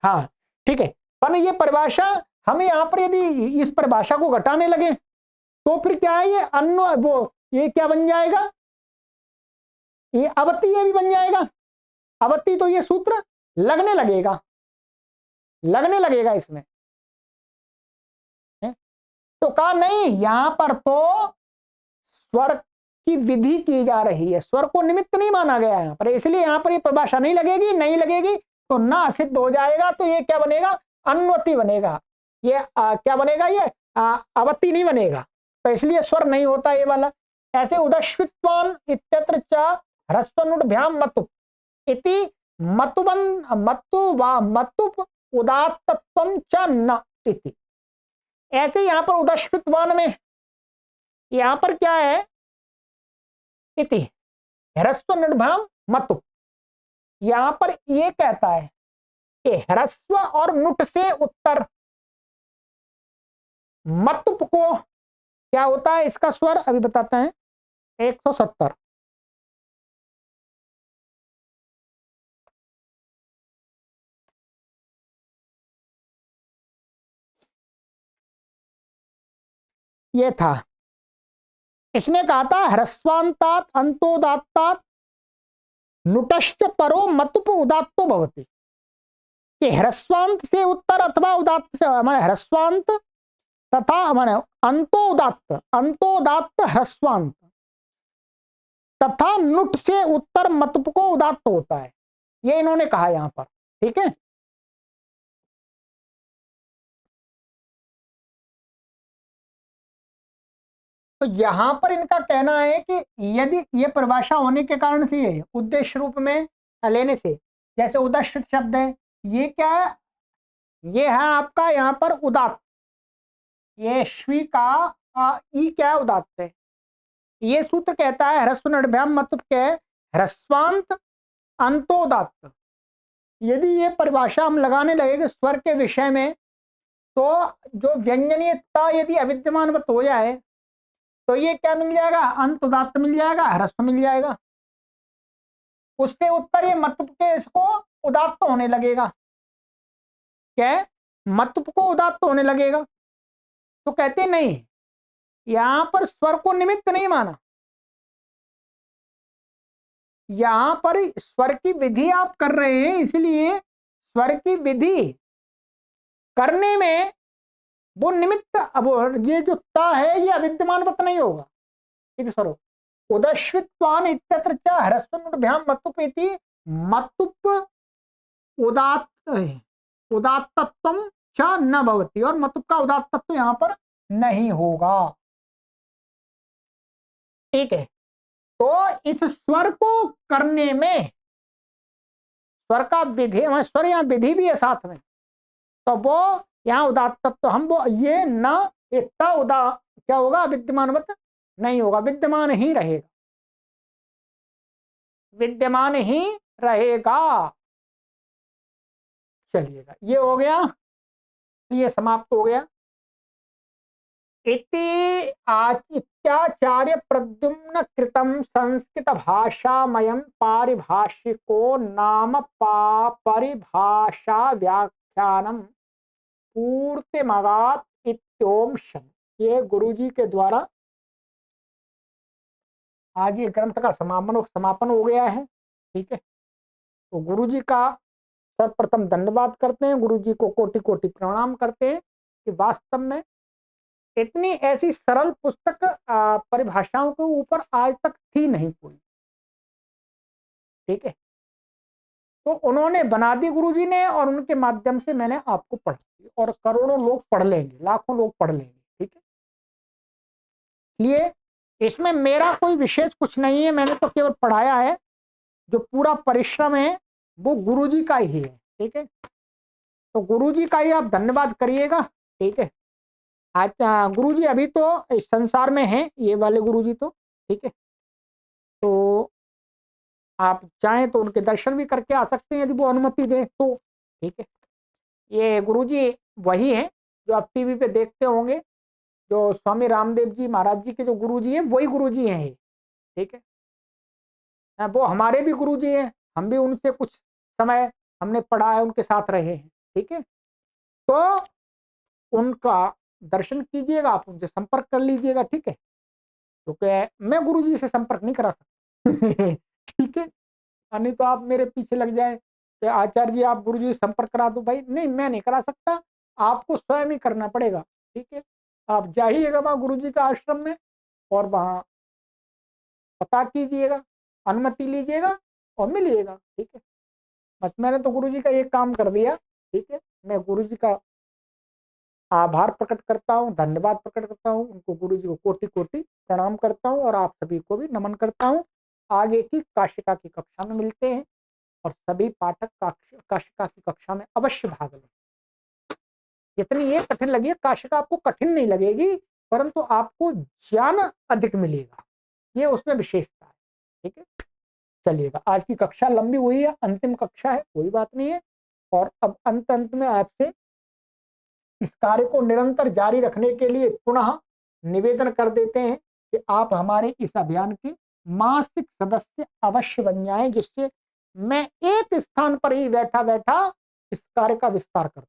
हाँ ठीक है, पर ये परिभाषा हमें यहां पर यदि इस परिभाषा को घटाने लगे तो फिर क्या है, ये अन्व वो ये क्या बन जाएगा, ये अवति ये भी बन जाएगा। अवति तो ये सूत्र लगने लगेगा, लगने लगेगा इसमें है? तो कहा नहीं, यहां पर तो स्वर की विधि की जा रही है, स्वर को निमित्त नहीं माना गया यहां पर, इसलिए यहां पर ये परिभाषा नहीं लगेगी, नहीं लगेगी तो ना असिद्ध हो जाएगा। तो ये क्या बनेगा, अन्वति बनेगा। ये क्या बनेगा, ये अवति नहीं बनेगा, तो इसलिए स्वर नहीं होता ये वाला। ऐसे उदश्वित्वान इत्यत्र च ह्रस्वनुड्भ्याम मतुप इति मतुबन मतुप उदात्तत्वम च न इति। ऐसे यहां पर उदश्वित्वान में यहां पर क्या है, इति ह्रस्वनुड्भ्याम मतुप, यहां पर ये कहता है कि ह्रस्व और नुट से उत्तर मतुप को क्या होता है, इसका स्वर अभी बताते हैं 170। ये था, इसने कहा था ह्रस्वांतात अंतोदात्तात नुटश्च परो मतुप उदात्तो भवति, कि ह्रस्वांत से उत्तर अथवा उदात्त से माने ह्रस्वांत तथा माने अंतोदात्त, अंतोदात्त ह्रस्वांत तथा नुट से उत्तर मतुप को उदात्त होता है, ये इन्होंने कहा यहां पर, ठीक है। तो यहां पर इनका कहना है कि यदि ये परिभाषा होने के कारण से उद्देश्य रूप में लेने से, जैसे उदश्रित शब्द है, ये क्या है, ये है आपका यहां पर उदात्त, ये श्वी का ई क्या है, उदात्त है। ये सूत्र कहता है ह्रस्वनुड्भ्याम मतुप के ह्रस्वांत अंतोदात्त। यदि ये परिभाषा हम लगाने लगेंगे स्वर के विषय में तो जो व्यंजनीयता यदि अविद्यमानवत हो जाए तो ये क्या मिल जाएगा, अंत उदात्त मिल जाएगा, ह्रस्व मिल जाएगा। उससे उत्तर ये मतुप के इसको उदात्त होने लगेगा, क्या मतुप को उदात्त होने लगेगा। तो कहते नहीं, यहां पर स्वर को निमित्त नहीं माना, यहां पर स्वर की विधि आप कर रहे हैं, इसलिए स्वर की विधि करने में वो निमित्त, अब ये जो ता है ये अविद्यमानवत नहीं होगा। स्वरूप उदश्वित्वान इत्यत्र च ह्रस्वनुड्भ्याम मतुप इति मतुप उदात्त उदात्तत्वम च न भवति, और मतुप का उदात्तत्व यहां पर नहीं होगा, ठीक है। तो इस स्वर को करने में स्वर का विधि, स्वर यहाँ विधि भी है साथ में, तो वो यहाँ उदात्तत्व हम वो ये न इतना उदा क्या होगा, विद्यमानवत नहीं होगा, विद्यमान ही रहेगा, विद्यमान ही रहेगा। चलिएगा, ये हो गया, ये समाप्त हो गया। इति इत्याचार्य प्रद्युम्न कृतं संस्कृत भाषामयं पारिभाषिको नाम परिभाषा व्याख्यानम पूर्तिमगात इत्योम शन। ये गुरुजी के द्वारा आज ये ग्रंथ का समापन हो गया है। ठीक है, तो गुरुजी का सर्वप्रथम धन्यवाद करते हैं, गुरुजी को कोटि कोटि प्रणाम करते हैं कि वास्तव में इतनी ऐसी सरल पुस्तक परिभाषाओं के ऊपर आज तक थी नहीं कोई। ठीक है, तो उन्होंने बना दी गुरुजी ने, और उनके माध्यम से मैंने आपको पढ़ा, और करोड़ों लोग पढ़ लेंगे, लाखों लोग पढ़ लेंगे। ठीक है, इसलिए इसमें मेरा कोई विशेष कुछ नहीं है, मैंने तो केवल पढ़ाया है। जो पूरा परिश्रम है वो गुरुजी का ही है। ठीक है, तो गुरुजी का ही आप धन्यवाद करिएगा। ठीक है, आज गुरुजी अभी तो इस संसार में हैं, ये वाले गुरुजी तो। ठीक है, तो आप चाहें तो उनके दर्शन भी करके आ सकते हैं यदि वो अनुमति दें तो। ठीक है, ये गुरुजी वही हैं जो आप टीवी पे देखते होंगे, जो स्वामी रामदेव जी महाराज जी के जो गुरुजी हैं वही गुरुजी हैं ये। ठीक है, वो हमारे भी गुरुजी हैं, हम भी उनसे कुछ समय हमने पढ़ा है, उनके साथ रहे हैं। ठीक है, तो उनका दर्शन कीजिएगा, आप उनसे संपर्क कर लीजिएगा। ठीक है, क्योंकि मैं गुरुजी से संपर्क नहीं करा सकता। ठीक है, नहीं तो आप मेरे पीछे लग जाए कि आचार्य जी आप गुरुजी से संपर्क करा दो। भाई नहीं, मैं नहीं करा सकता, आपको स्वयं ही करना पड़ेगा। ठीक है, आप जाइएगा वहां गुरुजी का आश्रम में, और वहां पता कीजिएगा, अनुमति लीजिएगा और मिलिएगा। ठीक है, बस मैंने तो गुरुजी का एक काम कर दिया। ठीक है, मैं गुरुजी का आभार प्रकट करता हूँ, धन्यवाद प्रकट करता हूँ, उनको गुरुजी को कोटि कोटि प्रणाम करता हूँ, और आप सभी को भी नमन करता हूँ। आगे की काशिका की कक्षा में मिलते हैं, और सभी पाठक काशिका की कक्षा में अवश्य भाग लें। जितनी ये कठिन लगी है काशिका आपको कठिन नहीं लगेगी, परंतु आपको ज्ञान अधिक मिलेगा, ये उसमें विशेषता है। ठीक है, चलिएगा, आज की कक्षा लंबी हुई है, अंतिम कक्षा है, कोई बात नहीं है। और अब अंत में आपसे इस कार्य को निरंतर जारी रखने के लिए पुनः निवेदन कर देते हैं कि आप हमारे इस अभियान के मासिक सदस्य अवश्य बन जाएं, जिससे मैं एक स्थान पर ही बैठा बैठा इस कार्य का विस्तार करता हूं।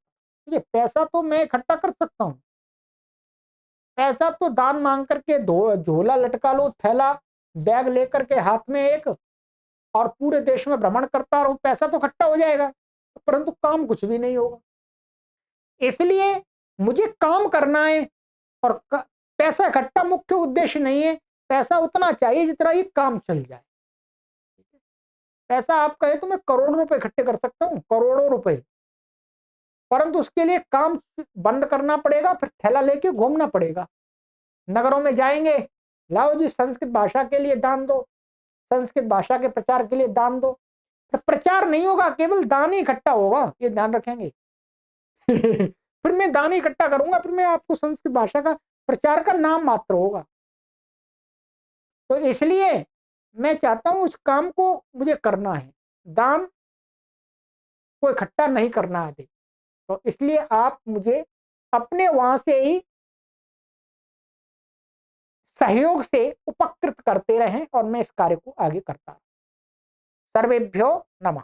ठीक है, पैसा तो मैं इकट्ठा कर सकता हूं, पैसा तो दान मांग करके झोला लटका लो, थैला बैग लेकर के हाथ में एक, और पूरे देश में भ्रमण करता रहूं, पैसा तो इकट्ठा हो जाएगा, परंतु काम कुछ भी नहीं होगा। इसलिए मुझे काम करना है, और पैसा इकट्ठा मुख्य उद्देश्य नहीं है। पैसा उतना चाहिए जितना ये काम चल जाए। पैसा आप कहे तो मैं करोड़ों रुपए इकट्ठे कर सकता हूं, करोड़ों रुपए, परंतु उसके लिए काम बंद करना पड़ेगा, फिर थैला लेके घूमना पड़ेगा, नगरों में जाएंगे, लाओ जी संस्कृत भाषा के लिए दान दो, संस्कृत भाषा के प्रचार के लिए दान दो। तो प्रचार नहीं होगा, केवल दान ही इकट्ठा होगा, ये ध्यान रखेंगे। फिर मैं दान ही इकट्ठा करूंगा, फिर मैं आपको संस्कृत भाषा का प्रचार का नाम मात्र होगा। तो इसलिए मैं चाहता हूं उस काम को मुझे करना है, दान को इकट्ठा नहीं करना है। तो इसलिए आप मुझे अपने वहां से ही सहयोग से उपकृत करते रहें, और मैं इस कार्य को आगे करता रहूं। सर्वेभ्यो नमः।